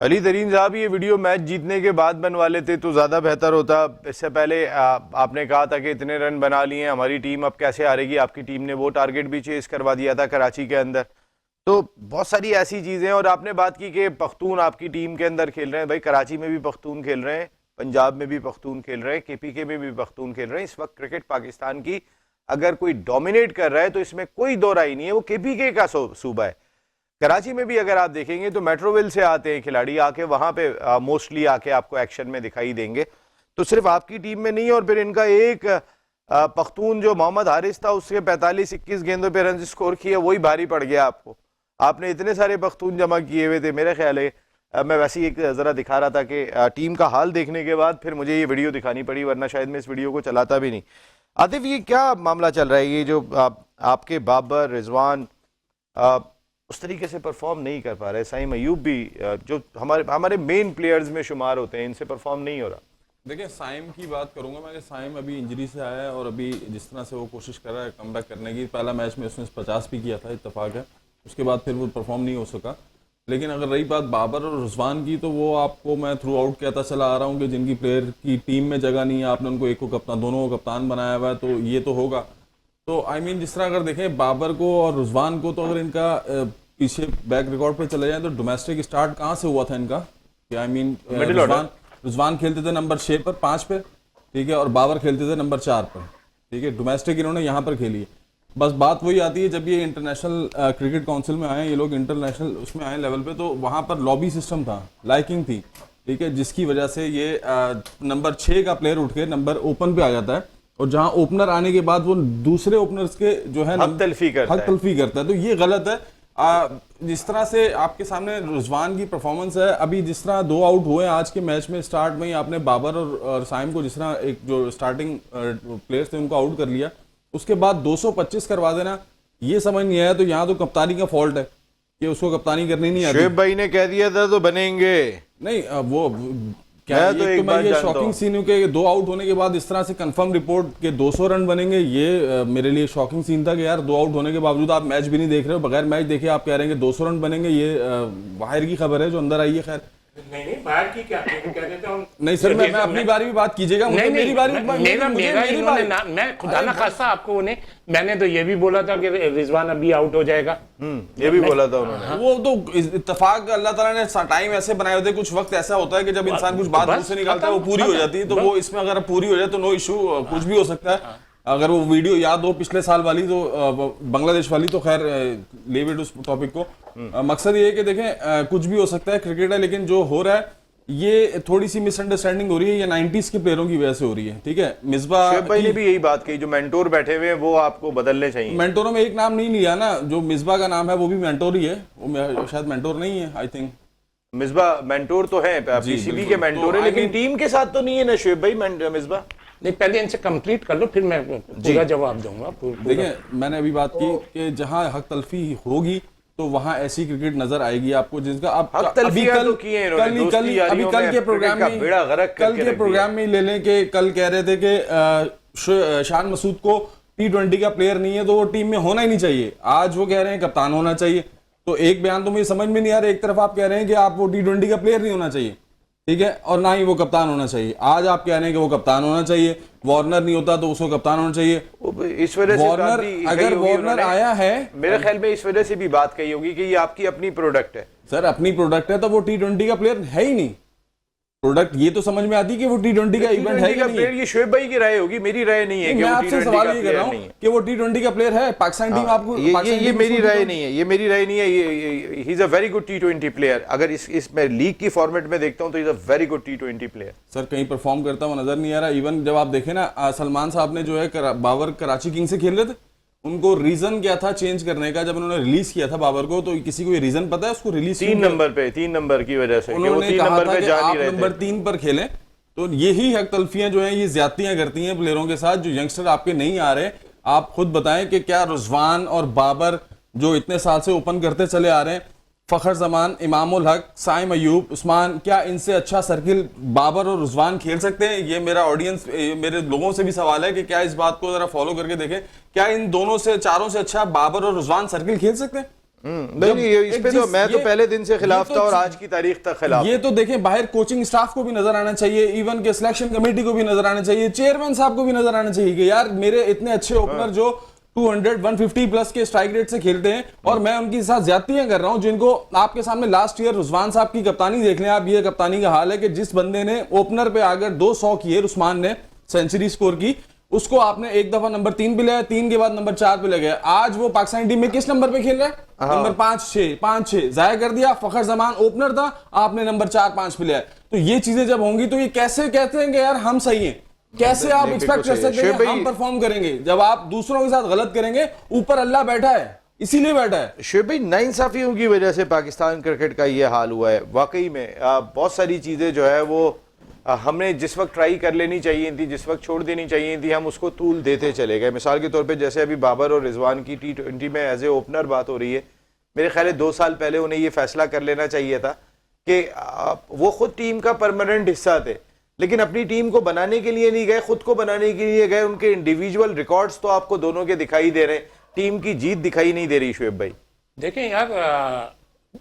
अली तरीन साहब, ये वीडियो मैच जीतने के बाद बनवा लेते तो ज़्यादा बेहतर होता। इससे पहले आपने कहा था कि इतने रन बना लिए हमारी टीम, अब कैसे हारेगी। आपकी टीम ने वो टारगेट भी चेस करवा दिया था कराची के अंदर। तो बहुत सारी ऐसी चीज़ें हैं। और आपने बात की कि पख्तून आपकी टीम के अंदर खेल रहे हैं, भाई कराची में भी पख्तून खेल रहे हैं, पंजाब में भी पख्तून खेल रहे हैं, केपीके में भी पख्तून खेल रहे हैं। इस वक्त क्रिकेट पाकिस्तान की अगर कोई डोमिनेट कर रहा है तो इसमें कोई दो राय नहीं है, वो केपीके का सूबा है। कराची में भी अगर आप देखेंगे तो मेट्रोविल से आते हैं खिलाड़ी, आके वहाँ पे मोस्टली आके आपको एक्शन में दिखाई देंगे। तो सिर्फ आपकी टीम में नहीं, और फिर इनका एक पख्तून जो मोहम्मद हारिस था उसके 45-21 गेंदों पे रन स्कोर किए, वही भारी पड़ गया आपको। आपने इतने सारे पख्तून जमा किए हुए थे। मेरा ख्याल है मैं वैसे ही एक ज़रा दिखा रहा था कि टीम का हाल देखने के बाद फिर मुझे ये वीडियो दिखानी पड़ी, वरना शायद मैं इस वीडियो को चलाता भी नहीं। आतिफ, ये क्या मामला चल रहा है, ये जो आपके बाबर, रिजवान उस तरीके से परफॉर्म नहीं कर पा रहे, साइम अयूब भी जो हमारे मेन प्लेयर्स में शुमार होते हैं, इनसे परफॉर्म नहीं हो रहा? देखिए, साइम की बात करूंगा मैं कि साइम अभी इंजरी से आया है और अभी जिस तरह से वो कोशिश कर रहा है कमबैक करने की, पहला मैच में उसने 50 भी किया था, इत्तेफाक है, उसके बाद फिर वो परफॉर्म नहीं हो सका। लेकिन अगर रही बात बाबर और रिजवान की, तो वो आपको मैं थ्रू आउट कहता चला आ रहा हूँ कि जिनकी प्लेयर की टीम में जगह नहीं है, आपने उनको एक को कप्तान, दोनों को कप्तान बनाया हुआ है, तो ये तो होगा। तो आई मीन जिस तरह अगर देखें बाबर को और रिजवान को, तो अगर इनका पीछे बैक रिकॉर्ड पे चले जाए तो डोमेस्टिक स्टार्ट कहाँ से हुआ था इनका? आई मीन रिजवान खेलते थे नंबर 6 पर 5 पे, ठीक है, और बाबर खेलते थे नंबर 4 पर, ठीक है। डोमेस्टिक इन्होंने यहाँ पर खेली है। बस बात वही आती है जब ये इंटरनेशनल क्रिकेट काउंसिल में आए, ये लोग इंटरनेशनल उसमें आए लेवल पे, तो वहाँ पर लॉबी सिस्टम था, लाइकिंग थी, ठीक है, जिसकी वजह से ये नंबर 6 का प्लेयर उठ के नंबर ओपन पे आ जाता है, और जहाँ ओपनर आने के बाद वो दूसरे ओपनर्स के जो है हक तलफी करता है, तो ये गलत है। जिस तरह से आपके सामने रिजवान की परफॉर्मेंस है, अभी जिस तरह 2 आउट हुए आज के मैच में, स्टार्ट में ही आपने बाबर और साइम को जिस तरह एक जो स्टार्टिंग प्लेयर्स थे उनको आउट कर लिया, उसके बाद 225 करवा देना, ये समझ नहीं आया। तो यहाँ तो कप्तानी का फॉल्ट है कि उसको कप्तानी करनी नहीं आती। शुएब भाई ने कह दिया था तो बनेंगे नहीं, वो क्या मैं तो एक बात ये जानता शॉकिंग हूं। सीन के 2 आउट होने के बाद इस तरह से कंफर्म रिपोर्ट के 200 रन बनेंगे, ये मेरे लिए शॉकिंग सीन था कि यार 2 आउट होने के बावजूद आप मैच भी नहीं देख रहे हो, बगैर मैच देखे आप कह रहे हैं कि 200 रन बनेंगे। ये बाहर की खबर है जो अंदर आई है। खैर नहीं बाहर की क्या कह देता हूँ। नहीं सर, मैं अपनी बारी भी बात कीजिएगा, नहीं, मेरी बारी मैं खुदा ना खास्ता आपको उन्हें, मैंने तो ये भी बोला था कि रिजवान अभी आउट हो जाएगा, ये भी बोला था उन्होंने। वो तो इत्तेफाक अल्लाह ताला ने टाइम ऐसे बनाए होते हैं, कुछ वक्त ऐसा होता है कि जब इंसान कुछ बात मुंह से निकालता है वो पूरी हो जाती है, तो वो इसमें अगर पूरी हो जाए तो नो इशू, कुछ भी हो सकता है। अगर वो वीडियो याद हो पिछले साल वाली, तो बांग्लादेश वाली, तो खैर लीव इट उस टॉपिक को। मकसद ये है कि देखें कुछ भी हो सकता है, क्रिकेट है, लेकिन जो हो रहा है ये थोड़ी सी मिसअंडरस्टैंडिंग हो रही है, ये 90s के प्लेयरों की वजह से हो रही है, ठीक है। मिसबा भाई ने भी यही बात कही, जो मेंटोर बैठे हुए हैं वो आपको बदलने चाहिए। मेंटोरों में एक नाम नहीं लिया ना, जो मिसबा का नाम है वो भी मेंटोर ही है, वो शायद मेंटोर नहीं है, आई थिंक। मिसबा मेंटोर तो है, पीसीबी के मेंटोर है, लेकिन टीम के साथ तो नहीं है ना शुएब भाई मिसबा। नहीं पहले इनसे कंप्लीट कर लो, फिर मैं पूरा जवाब दूंगा। देखिए, मैंने अभी बात की कि जहां हक तलफी होगी तो वहां ऐसी क्रिकेट नजर आएगी आपको, जिनका आप अभी कल के प्रोग्राम में ले लें कि कल कह रहे थे कि शान मसूद को T20 का प्लेयर नहीं है तो वो टीम में होना ही नहीं चाहिए। आज वो कह रहे हैं कप्तान होना चाहिए। तो एक बयान तो मुझे समझ में नहीं आ रहा, एक तरफ आप कह रहे हैं कि आप वो T20 का प्लेयर नहीं होना चाहिए, ठीक है, और ना ही वो कप्तान होना चाहिए। आज आप कह रहे हैं कि वो कप्तान होना चाहिए, वार्नर नहीं होता तो उसको कप्तान होना चाहिए। इस वजह से वार्नर, अगर वार्नर आया है, मेरे ख्याल में इस वजह से भी बात कही होगी कि ये आपकी अपनी प्रोडक्ट है। सर अपनी प्रोडक्ट है तो वो T20 का प्लेयर है ही नहीं। प्रोडक्ट ये तो समझ में आती है कि वो T20 का इवेंट है, ये शुएब भाई की राय होगी, मेरी राय नहीं है। मैं आपसे सवाल ये कर रहा हूं कि वो T20 का प्लेयर है। पाकिस्तान टीम आपको ये मेरी राय नहीं है, ये मेरी राय नहीं है। He is a very good T20 player. अगर इस मैं लीग की फॉर्मेट में देखता हूं तो is a very good T20 player. Sir कहीं परफॉर्म करता हुआ नजर नहीं आ रहा। इवन जब आप देखें ना, सलमान साहब ने जो है बाबर कराची किंग से खेल रहे थे, उनको रीजन क्या था चेंज करने का? जब उन्होंने रिलीज किया था बाबर को, तो किसी को ये रीजन पता है उसको रिलीज 3 नंबर की वजह से उन्होंने कहा था कि आप नंबर 3 पर खेलें। तो यही हक तलफियां जो हैं ये ज्यादतियां करती हैं प्लेयरों के साथ। जो यंगस्टर आपके नहीं आ रहे, आप खुद बताएं कि क्या रिजवान और बाबर जो इतने साल से ओपन करते चले आ रहे हैं, फखर जमान, इमामुल हक, साइम अयूब, उस्मान, क्या इनसे अच्छा सर्किल बाबर और रिजवान खेल सकते हैं? ये मेरा ऑडियंस, मेरे लोगों से भी सवाल है कि क्या इस बात को जरा फॉलो करके देखें, क्या इन दोनों से, चारों से अच्छा बाबर और रिजवान सर्किल खेल सकते हैं? नहीं, इस पे तो मैं तो पहले दिन से खिलाफ था और आज की तारीख तक खिलाफ। ये तो देखें, बाहर कोचिंग स्टाफ को भी नजर आना चाहिए, इवन के सिलेक्शन कमेटी को भी नजर आना चाहिए, चेयरमैन साहब को भी नजर आना चाहिए कि यार मेरे इतने अच्छे ओपनर जो 200 150 प्लस के स्ट्राइक रेट से खेलते हैं और मैं उनके साथ ज्यादतियां कर रहा हूं, जिनको आपके सामने लास्ट ईयर रुस्मान साहब की कप्तानी देख लें आप। ये कप्तानी का हाल है कि जिस बंदे ने ओपनर पे आकर 200 किए, रुस्मान ने सेंचुरी स्कोर की, उसको आपने एक दफा नंबर 3 पे लिया, 3 के बाद नंबर 4 पे ले गया। आज वो पाकिस्तानी टीम में किस नंबर पे खेल रहा है? नंबर 5-6 जाया कर दिया। फखर जमान ओपनर था, आपने नंबर 4-5 पे लिया। तो ये चीजें जब होंगी तो ये कैसे कहते हैं कि यार हम सही हैं? कैसे आप एक्सपेक्ट कर सकते हैं हम परफॉर्म करेंगे जब आप दूसरों के साथ गलत करेंगे? ऊपर अल्लाह बैठा है, इसीलिए बैठा है। शुएब भाई, नाइंसाफियों की वजह से पाकिस्तान क्रिकेट का ये हाल हुआ है। वाकई में बहुत सारी चीजें जो है वो हमने जिस वक्त ट्राई कर लेनी चाहिए थी, जिस वक्त छोड़ देनी चाहिए थी, हम उसको तूल देते चले गए। मिसाल के तौर पे जैसे अभी बाबर और रिजवान की T20 में एज ए ओपनर बात हो रही है, मेरे ख्याल है 2 साल पहले उन्हें ये फैसला कर लेना चाहिए था कि वो खुद टीम का परमानेंट हिस्सा थे, लेकिन अपनी टीम को बनाने के लिए नहीं गए, खुद को बनाने के लिए गए। उनके इंडिविजुअल रिकॉर्ड्स तो आपको दोनों के दिखाई दे रहे हैं, टीम की जीत दिखाई नहीं दे रही। शुएब भाई देखें यार,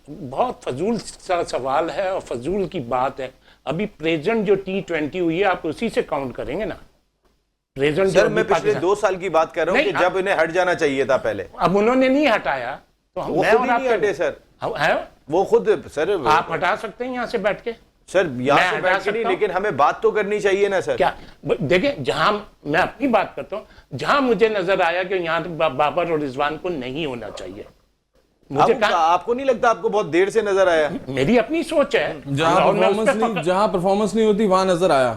बहुत फजूल सा सवाल है और फजूल की बात है। अभी प्रेजेंट जो T20 हुई है आप उसी से काउंट करेंगे ना? प्रेजेंट सर मैं पिछले 2 साल की बात कर रहा हूँ कि जब इन्हें हट जाना चाहिए था पहले। अब उन्होंने नहीं हटाया तो वो खुद ही नहीं हटे सर, है वो खुद सर। आप हटा सकते हैं यहाँ से बैठ के सर, यहाँ से बैठ के नहीं, लेकिन हमें बात तो करनी चाहिए ना सर। क्या देखिए, जहां मैं अपनी बात करता हूँ, जहां मुझे नजर आया कि यहाँ बाबर और रिजवान को नहीं होना चाहिए, मुझे आपको नहीं लगता? आपको बहुत देर से नजर आया? मेरी अपनी सोच है। जहां परफॉर्मेंस नहीं होती वहां नजर आया।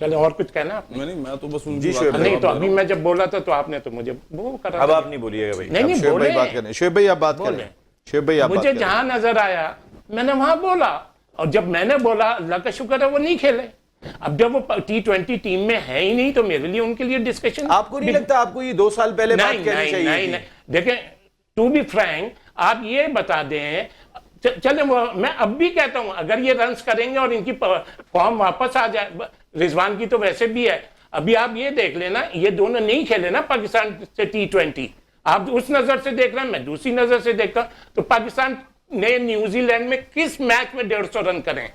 चलो, और कुछ कहना आपने? मैं तो बस जी शुएब भाई, नहीं तो अभी मैं जब बोला था तो आपने तो मुझे वो करा। अब आप नहीं बोलिएगा भाई। नहीं शुएब बोले। भाई बात करें। शुएब भाई आप बात करें। शुएब भाई आप मुझे जहां नजर आया मैंने वहां बोला, और जब मैंने बोला अल्लाह का शुक्र है वो नहीं खेले। अब जब वो T20 टीम में है ही नहीं तो मेरे लिए उनके लिए डिस्कशन। आपको नहीं लगता आपको ये 2 साल पहले बात करनी चाहिए थी? देखें, टू बी फ्रैंक, आप ये बता दें, चले मैं अब भी कहता हूं अगर ये रन्स करेंगे और इनकी फॉर्म वापस आ जाए, रिजवान की तो वैसे भी है। अभी आप ये देख लेना, ये दोनों नहीं खेले ना पाकिस्तान से T20। आप उस नजर से देख रहे हैं, मैं दूसरी नजर से देखता हूं। तो पाकिस्तान ने न्यूजीलैंड में किस मैच में 150 रन करें?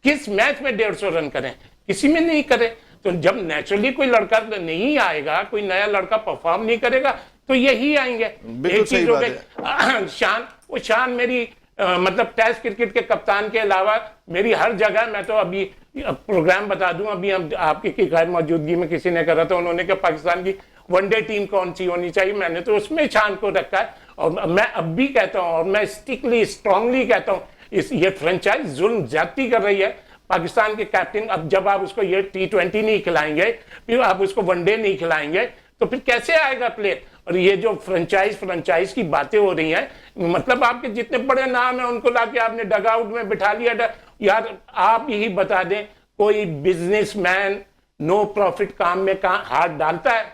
किस मैच में 150 रन करें? किसी में नहीं करे। तो जब नेचुरली कोई लड़का नहीं आएगा, कोई नया लड़का परफॉर्म नहीं करेगा तो यही आएंगे। एक चीज हो गई शान, वो शान मेरी मतलब टेस्ट क्रिकेट के कप्तान के अलावा मेरी हर जगह, मैं तो अभी प्रोग्राम बता दूं, अभी हम आपकी गैर मौजूदगी में किसी ने करा था, उन्होंने कहा पाकिस्तान की वनडे टीम कौन सी होनी चाहिए, मैंने तो उसमें शान को रखा है। और मैं अब भी कहता हूं और मैं स्ट्रांगली कहता हूं, ये फ्रेंचाइज जुल्म ज्यादती कर रही है। पाकिस्तान के कैप्टन, अब जब आप उसको ये T20 नहीं खिलाएंगे, फिर आप उसको वनडे नहीं खिलाएंगे, तो फिर कैसे आएगा प्लेयर? और ये जो फ्रेंचाइज की बातें हो रही हैं, मतलब आपके जितने बड़े नाम हैं उनको लाके आपने डग आउट में बिठा लिया। यार आप यही बता दें, कोई बिजनेसमैन नो प्रॉफिट काम में कहां हाथ डालता है?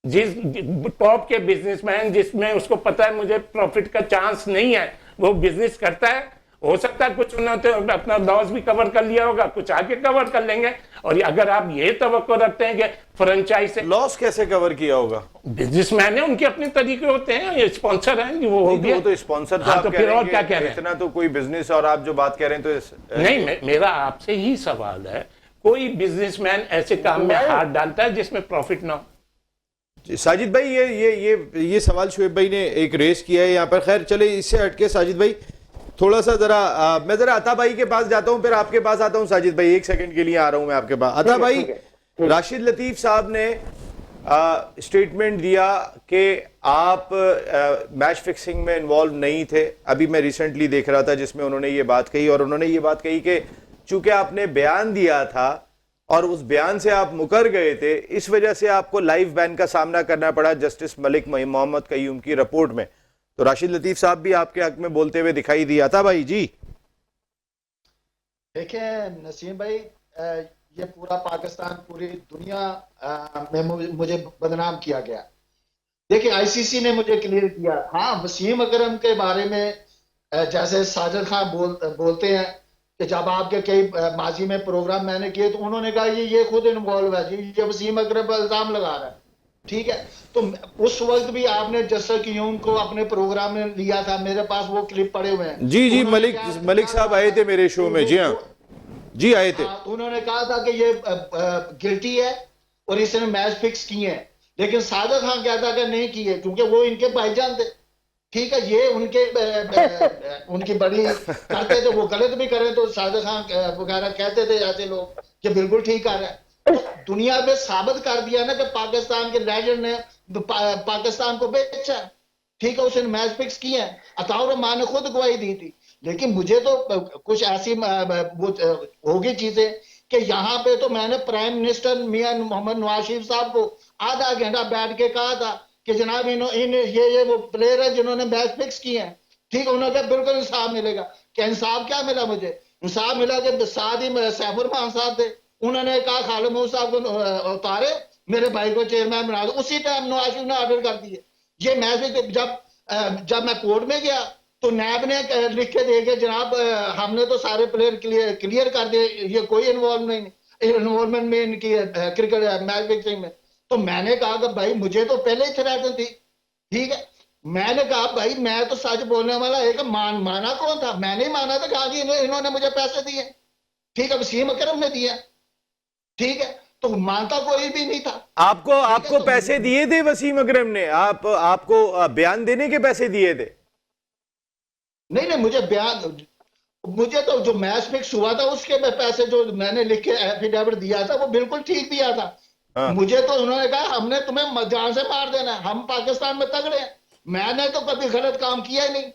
जिस टॉप के बिजनेसमैन जिसमें उसको पता है मुझे प्रॉफिट का चांस नहीं है, वो बिजनेस करता है। हो सकता है कुछ उन्होंने अपना लॉस भी कवर कर लिया होगा, कुछ आगे कवर कर लेंगे। और अगर आप ये तवक्को रखते हैं कि फ्रेंचाइज से लॉस कैसे कवर किया होगा? बिजनेसमैन है, उनके अपने तरीके होते हैं, ये स्पॉन्सर हैं, वो हो गया। तो स्पॉन्सर हाँ, तो फिर और क्या कह रहे हैं? इतना तो कोई बिजनेस, और आप जो बात कह रहे हैं तो नहीं, मेरा आपसे ही सवाल है, कोई बिजनेसमैन ऐसे काम में हाथ डालता है जिसमें प्रॉफिट ना हो? साजिद भाई ये सवाल शुएब भाई ने एक रेस किया है यहाँ पर। खैर चले इससे हटके साजिद भाई थोड़ा सा मैं जरा अता भाई के पास जाता हूँ, फिर आपके पास आता हूँ। साजिद भाई 1 सेकंड के लिए आ रहा हूँ मैं आपके पास। अता भाई, राशिद लतीफ साहब ने स्टेटमेंट दिया कि आप मैच फिक्सिंग में इन्वॉल्व नहीं थे। अभी मैं रिसेंटली देख रहा था जिसमें उन्होंने ये बात कही, और उन्होंने ये बात कही कि चूंकि आपने बयान दिया था और उस बयान से आप मुकर गए थे, इस वजह से आपको लाइव बैन का सामना करना पड़ा जस्टिस मलिक मोहम्मद कयूम की रिपोर्ट में। तो राशिद लतीफ साहब भी आपके हक में बोलते हुए दिखाई दिया था भाई जी। देखिए नसीम भाई, ये पूरा पाकिस्तान, पूरी दुनिया में मुझे बदनाम किया गया। देखिए आईसीसी ने मुझे क्लियर किया। हाँ, वसीम अकरम के बारे में जैसे साजिद खान बोलते हैं कि जब आपके कई माजी में प्रोग्राम मैंने किए तो उन्होंने कहा ये खुद इन्वॉल्व है जी, ये वसीम अकरम पर इल्जाम लगा रहा है। ठीक है, तो उस वक्त भी आपने जस्टिस क़यूम को अपने प्रोग्राम में लिया था, मेरे पास वो क्लिप पड़े हुए हैं। जी मलिक साहब आए थे मेरे शो में। जी हाँ जी आए थे। उन्होंने कहा था कि ये गिल्टी है और इसने मैच फिक्स किए हैं। लेकिन साजिद खान कहता कि नहीं किए, क्योंकि वो इनके भाईजान थे। ठीक है, ये उनके उनकी बड़ी करते थे, वो गलत भी करें तो साजिद खान वगैरह कहते थे ऐसे लोग कि बिल्कुल ठीक कर रहे हैं। तो दुनिया में साबित कर दिया ना कि पाकिस्तान के लेजेंड ने पाकिस्तान को बेचा। ठीक है, उसने मैच फिक्स किया है, अताउर रहमान ने खुद गवाही दी थी। लेकिन मुझे तो कुछ ऐसी होगी चीजें कि यहाँ पे तो मैंने प्राइम मिनिस्टर मियां मोहम्मद नवाज शरीफ साहब को आधा घंटा बैठ के कहा था कि जनाब ये वो प्लेयर है जिन्होंने मैच फिक्स किए हैं। ठीक है, उन्होंने कहा बिल्कुल इंसाफ मिलेगा। क्या इंसाफ क्या मिला मुझे? इंसाफ मिला कि साथ ही सैफुर रहमान साहब थे, उन्होंने कहा खालिद महमूद साहब को उतारे, मेरे भाई को चेयरमैन बना दो। उसी टाइम नवाज शरीफ ने ऑर्डर कर दिए। ये मैच जब मैं कोर्ट में गया तो नैब ने लिख के दे के जनाब हमने तो सारे प्लेयर क्लियर कर दिए, ये कोई इन्वॉल्वमेंट में इनकी क्रिकेट मैच फिक्सिंग में। तो मैंने कहा कि भाई मुझे तो पहले ही थ्रेटन थी। ठीक है, मैंने कहा भाई मैं तो सच बोलने वाला एक माना कौन था? मैंने ही माना था, कहा कि इन्होंने मुझे पैसे दिए। ठीक है, वसीम अकरम ने दिया। ठीक है, तो मानता कोई भी नहीं था। आपको पैसे दिए थे वसीम अकरम ने? आपको बयान देने के पैसे दिए थे? नहीं, मुझे तो जो मैच फिक्स हुआ था उसके पैसे जो मैंने लिख के एफिडेविट दिया था वो बिल्कुल ठीक दिया था। हाँ। मुझे तो उन्होंने कहा हमने तुम्हें जान से मार देना है, हम पाकिस्तान में तगड़े हैं। मैंने तो कभी गलत काम किया ही नहीं।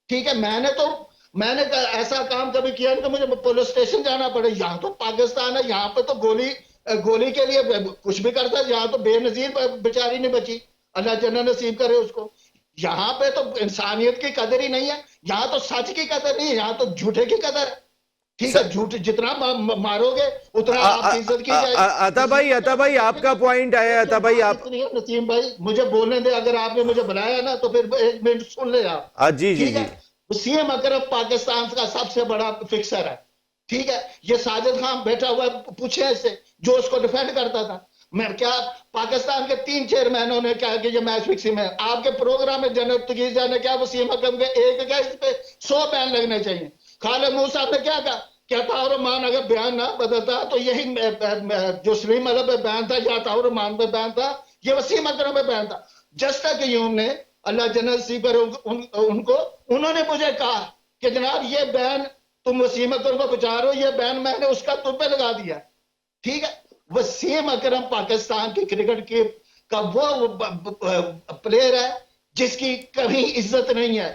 ठीक है, मैंने ऐसा काम कभी किया नहीं तो मुझे पुलिस स्टेशन जाना पड़े। यहाँ तो पाकिस्तान है, यहाँ पे तो गोली के लिए कुछ भी करता है। यहाँ तो बेनजीर बेचारी नहीं बची, अल्लाह जन्नत नसीब करे उसको। यहाँ पे तो इंसानियत की कदर ही नहीं है, यहाँ तो सच की कदर नहीं है, यहाँ तो झूठे की कदर है। ठीक है, झूठ जितना मारोगे उतना आपकी इज्जत की जाएगी। अता भाई आपका पॉइंट आया। अता भाई आप नसीम भाई मुझे बोलने दे, अगर आपने मुझे बुलाया ना तो फिर एक मिनट सुन ले आप। जी जी ठीक जी। है, वसीम अकरम पाकिस्तान का सबसे बड़ा फिक्सर है। ठीक है, ये साजिद खान बैठा हुआ पूछे इससे जो उसको डिफेंड करता था। मैं क्या पाकिस्तान के 3 चेयरमैनों ने क्या कि ये मैच फिक्सिंग है। आपके प्रोग्राम में जनरल तकीजा ने क्या वसीम अकरम के एक क्या इस पे 100 बैन लगने चाहिए। खालिद महमूद साहब ने क्या कहा कि अताउर रहमान अगर बयान ना बदलता तो यही जो सलीम अली पे बैन था या अताउर रहमान पे बैन था, ये वसीम अकरम पे बैन था। जस्टा क़य्यूम ने अल्लाह जन्नत नसीब करे उनको, उन्होंने मुझे कहा कि जनाब ये बैन तुम वसीम अकरम को बचा रहे हो, ये बैन मैंने उसका तुम पे लगा दिया। ठीक है, वसीम अकरम पाकिस्तान की क्रिकेट की का वो प्लेयर है जिसकी कभी इज्जत नहीं है।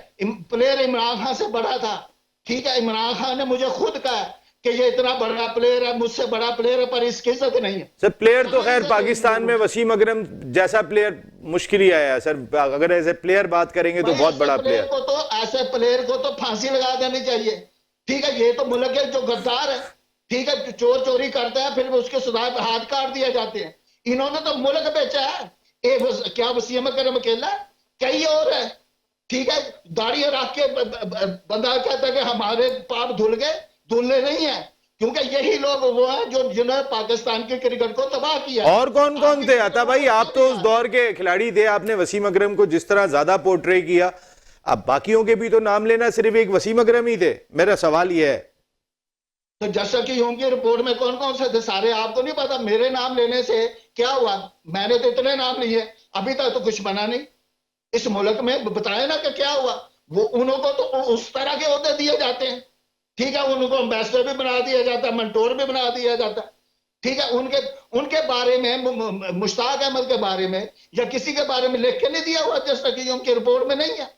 प्लेयर इमरान खान से बड़ा था। ठीक है, इमरान खान ने मुझे खुद कहा कि ये इतना बड़ा प्लेयर है, मुझसे बड़ा प्लेयर है, पर इसकी इज्जत नहीं है। सर प्लेयर तो खैर पाकिस्तान में वसीम अकरम जैसा प्लेयर मुश्किल ही आया है सर। अगर ऐसे प्लेयर बात करेंगे तो बहुत बड़ा प्लेयर को तो ऐसे प्लेयर को तो फांसी लगा देनी चाहिए। ठीक है, ये तो मुल्क है जो गद्दार है। ठीक है, चोर चोरी करता है फिर उसके सुधार हाथ काट दिए जाते हैं। इन्होंने तो मुल्क बेचा है। क्या वसीम अकरम अकेला? कई और है। ठीक है, दाढ़ी रख के बंदा कहता है कि हमारे पाप धुल गए, धुलने नहीं है, क्योंकि यही लोग वो हैं जो जिन्होंने पाकिस्तान के क्रिकेट को तबाह किया। और कौन कौन थे अता भाई? आप तो उस दौर के खिलाड़ी थे, आपने वसीम अकरम को जिस तरह ज्यादा पोर्ट्रे किया, अब बाकियों के भी तो नाम लेना, सिर्फ एक वसीम अकरम ही थे। मेरा सवाल यह है तो जैसा कि उनकी रिपोर्ट में कौन कौन से थे सारे आपको नहीं पता। मेरे नाम लेने से क्या हुआ? मैंने तो इतने नाम लिए, अभी तक तो कुछ बना नहीं इस मुल्क में। बताया ना कि क्या हुआ। वो उनको तो उस तरह के ओहदे दिए जाते हैं। ठीक है, उनको एम्बेसडर भी बना दिया जाता है, मंटोर भी बना दिया जाता है। ठीक है, उनके बारे में मुश्ताक अहमद के बारे में या किसी के बारे में लिख के नहीं दिया हुआ, जैसा कि उनकी रिपोर्ट में नहीं है।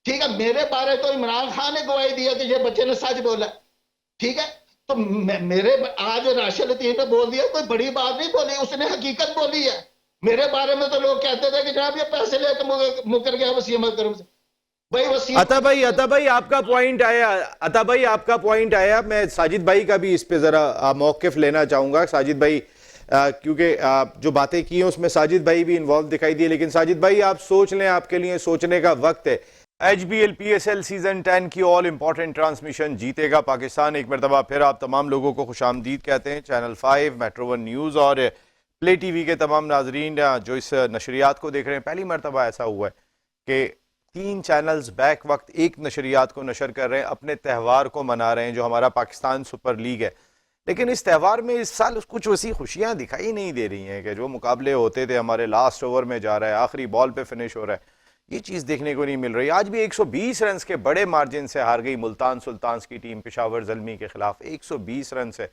ठीक है, मेरे बारे तो इमरान खान ने गवाही दिया कि ये बच्चे ने सच बोला। ठीक है, तो मेरे आज राशिद लतीफ ने बोल दिया, कोई बड़ी बात नहीं बोली, उसने हकीकत बोली है। मेरे बारे में तो लोग कहते थे कि जनाब ये पैसे लेकर मुकर गया वसीम अकरम से। भाई वसीम अता भाई आपका पॉइंट आया। अता भाई आपका पॉइंट आया। मैं साजिद भाई का भी इस पे जरा मौकिफ लेना चाहूंगा। साजिद भाई क्योंकि जो बातें की हैं उसमें साजिद भाई भी इन्वॉल्व दिखाई दिए, लेकिन साजिद भाई आप सोच लें, आपके लिए सोचने का वक्त है। HBL PSL सीजन 10 की ऑल इंपॉर्टेंट ट्रांसमिशन जीतेगा पाकिस्तान। एक मरतबा फिर आप तमाम लोगों को खुशामदीद कहते हैं। चैनल 5, मेट्रो 1 न्यूज़ और प्ले TV के तमाम नाजरीन जो इस नशरियात को देख रहे हैं, पहली मरतबा ऐसा हुआ है कि 3 चैनल्स बैक वक्त एक नशरियात को नशर कर रहे हैं, अपने त्यौहार को मना रहे हैं जो हमारा पाकिस्तान सुपर लीग है। लेकिन इस त्यौहार में इस साल कुछ वैसी खुशियां दिखाई नहीं दे रही हैं कि जो मुकाबले होते थे हमारे लास्ट ओवर में जा रहा है, आखिरी बॉल पे फिनिश हो रहा है, ये चीज़ देखने को नहीं मिल रही। आज भी 120 रन के बड़े मार्जिन से हार गई मुल्तान सुल्तान्स की टीम पेशावर ज़ल्मी के खिलाफ 120 रन से,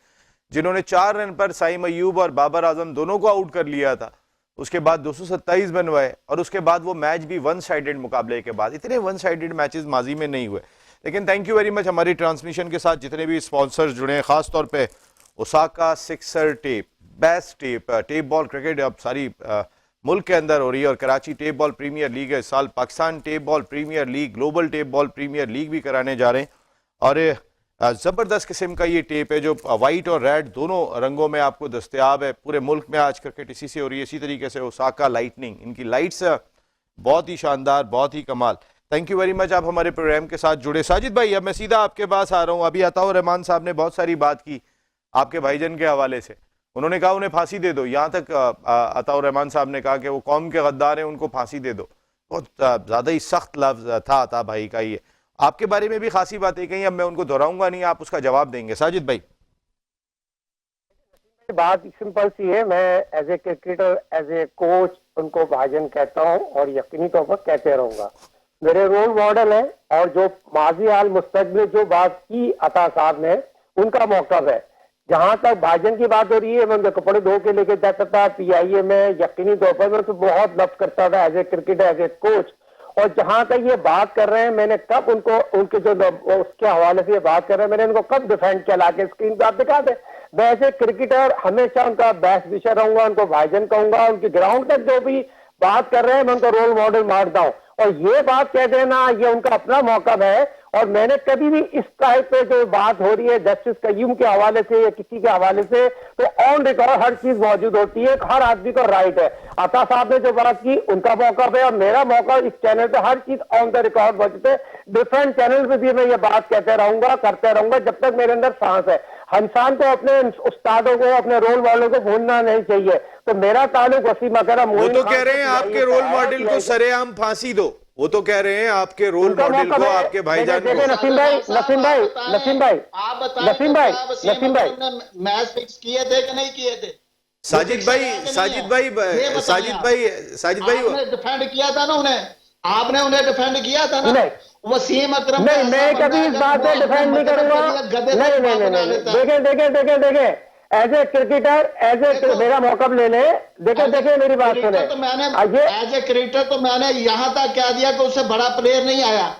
जिन्होंने 4 रन पर साइम अयूब और बाबर आजम दोनों को आउट कर लिया था। उसके बाद 227 बनवाए और उसके बाद वो मैच भी वन साइडेड मुकाबले के बाद, इतने वन साइडेड मैचेस माजी में नहीं हुए। लेकिन थैंक यू वेरी मच हमारी ट्रांसमिशन के साथ जितने भी स्पॉन्सर्स जुड़े हैं, खासतौर पे Osaka sixer tape, best tape, tape ball cricket अब सारी मुल्क के अंदर हो रही है और Karachi tape ball premier league है। इस साल Pakistan tape ball premier league, global tape ball premier league भी कराने जा रहे हैं और ज़बरदस्त किस्म का ये टेप है जो वाइट और रेड दोनों रंगों में आपको दस्तयाब है। पूरे मुल्क में आज क्रिकेट इसी से हो रही है। इसी तरीके से ओसाका लाइटनिंग, इनकी लाइट्स बहुत ही शानदार, बहुत ही कमाल। थैंक यू वेरी मच आप हमारे प्रोग्राम के साथ जुड़े। साजिद भाई, अब मैं सीधा आपके पास आ रहा हूँ। अभी अताउर रहमान साहब ने बहुत सारी बात की आपके भाईजान के हवाले से, उन्होंने कहा उन्हें फांसी दे दो। यहाँ तक अताउर रहमान साहब ने कहा कि वो कौम के गद्दार हैं, उनको फांसी दे दो। बहुत ज़्यादा ही सख्त लफ्ज़ था अता भाई का ये। आपके बारे में भी खासी बातें कही, अब मैं उनको दोहराऊंगा नहीं, आप उसका जवाब देंगे। साजिद भाई, बात सिंपल सी है, मैं as a cricketer, as a coach उनको भाईजान कहता हूँ और यकीनी तौर पर कहते रहूंगा। मेरे रोल मॉडल है और जो माजी हाल मुस्तकबिल जो बात की अता साहब ने, उनका मौक़िफ़ है। जहां तक भाईजान की बात हो रही है, मैं उनके कपड़े धो के लेके जाता था PIA में, यकीनी तौर पर मैं तो बहुत लव करता था as a cricketer, as a coach. और जहां तक ये बात कर रहे हैं, मैंने कब उनको उनके जो उसके हवाले से ये बात कर रहे हैं, मैंने उनको कब डिफेंड किया लाके स्क्रीन पर आप दिखा दे। मैं एज ए क्रिकेटर हमेशा उनका बेस्ट विशर रहूंगा, उनको भाईजान कहूंगा। उनकी ग्राउंड तक जो भी बात कर रहे हैं मैं उनको रोल मॉडल मानता हूँ। और ये बात कह देना ये उनका अपना मौका है। और मैंने कभी भी इस टाइप पे जो बात हो रही है जस्टिस कय्यूम के हवाले से या किसी के हवाले से, तो ऑन रिकॉर्ड हर चीज मौजूद होती है, हर आदमी को राइट है। अता साहब ने जो बात की उनका मौका है और मेरा मौका, इस चैनल पे हर चीज ऑन द रिकॉर्ड मौजूद है। डिफरेंट चैनल पे भी मैं ये बात कहते रहूंगा, करते रहूंगा जब तक मेरे अंदर सांस है। इंसान को अपने उस्तादों को, अपने रोल मॉडल को भूलना नहीं चाहिए। तो मेरा ताल्लुक वसीम अकरम, वो तो कह रहे हैं आपके रोल मॉडल को सरेआम फांसी दो, वो तो कह रहे हैं आपके रोल मॉडल को, आपके भाईजान को। नसीम भाई मैच फिक्स किए थे कि नहीं किए थे? साजिद भाई आपने डिफेंड किया था ना उन्हें, आपने उन्हें डिफेंड किया था ना। वसीम अकरम नहीं, मैं कभी इस बात को डिफेंड नहीं करूंगा। नहीं, देखें as a cricketer, as a मेरा मौका ले ले। देखें मेरी बात सुने। तो मैंने एज ए क्रिकेटर तो मैंने यहाँ तक कह दिया कि उससे बड़ा प्लेयर नहीं आया,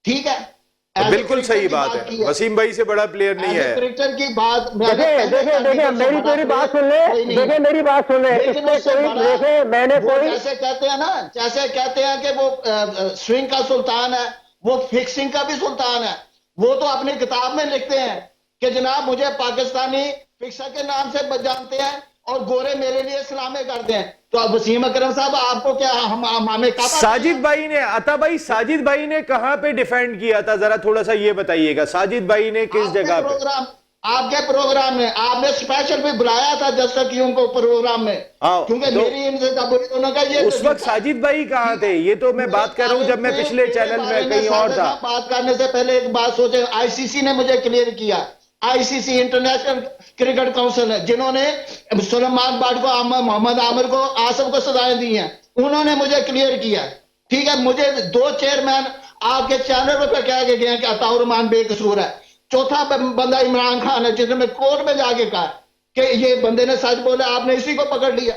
ठीक है? बिल्कुल सही बात है, वसीम भाई से बड़ा प्लेयर नहीं है। क्रिकेटर की बात देखें मेरी पूरी बात सुन ले, देखें मेरी बात सुन ले। देखें मैंने कोई, जैसे कहते हैं ना, जैसे कहते हैं कि वो स्विंग का सुल्तान है, वो फिक्सिंग का भी सुल्तान है। वो तो अपनी किताब में लिखते हैं कि जनाब मुझे पाकिस्तानी फिक्सर के नाम से जानते हैं और गोरे मेरे लिए सलामे करते हैं। तो अब वसीम अकरम साहब आपको क्या हमें साजिद भाई ने, अता भाई साजिद भाई ने कहां पे डिफेंड किया था, जरा थोड़ा सा ये बताइएगा। साजिद भाई ने किस जगह पे? आपके प्रोग्राम में आपने स्पेशल भी बुलाया था जैसा कि उनको प्रोग्राम में, क्योंकि तो मेरी इनसे ये उस वक्त साजिद भाई कहाँ थे? ये तो मैं बात कर रहा हूँ जब मैं पिछले चैनल में कहीं और था। बात करने से पहले एक बात सोचे, ICC ने मुझे क्लियर किया। ICC इंटरनेशनल क्रिकेट काउंसिल है, जिन्होंने सुलेमान बाट को, मोहम्मद आमिर को, आसिफ को सजाएं दी हैं, उन्होंने मुझे क्लियर किया, ठीक है? मुझे 2 चेयरमैन आपके चैनल पर कह के गए कि अताउर रहमान बेकसूर है। चौथा बंदा इमरान खान है, जिसने कोर्ट में जाके कहा कि ये बंदे ने सच बोला, आपने इसी को पकड़ लिया,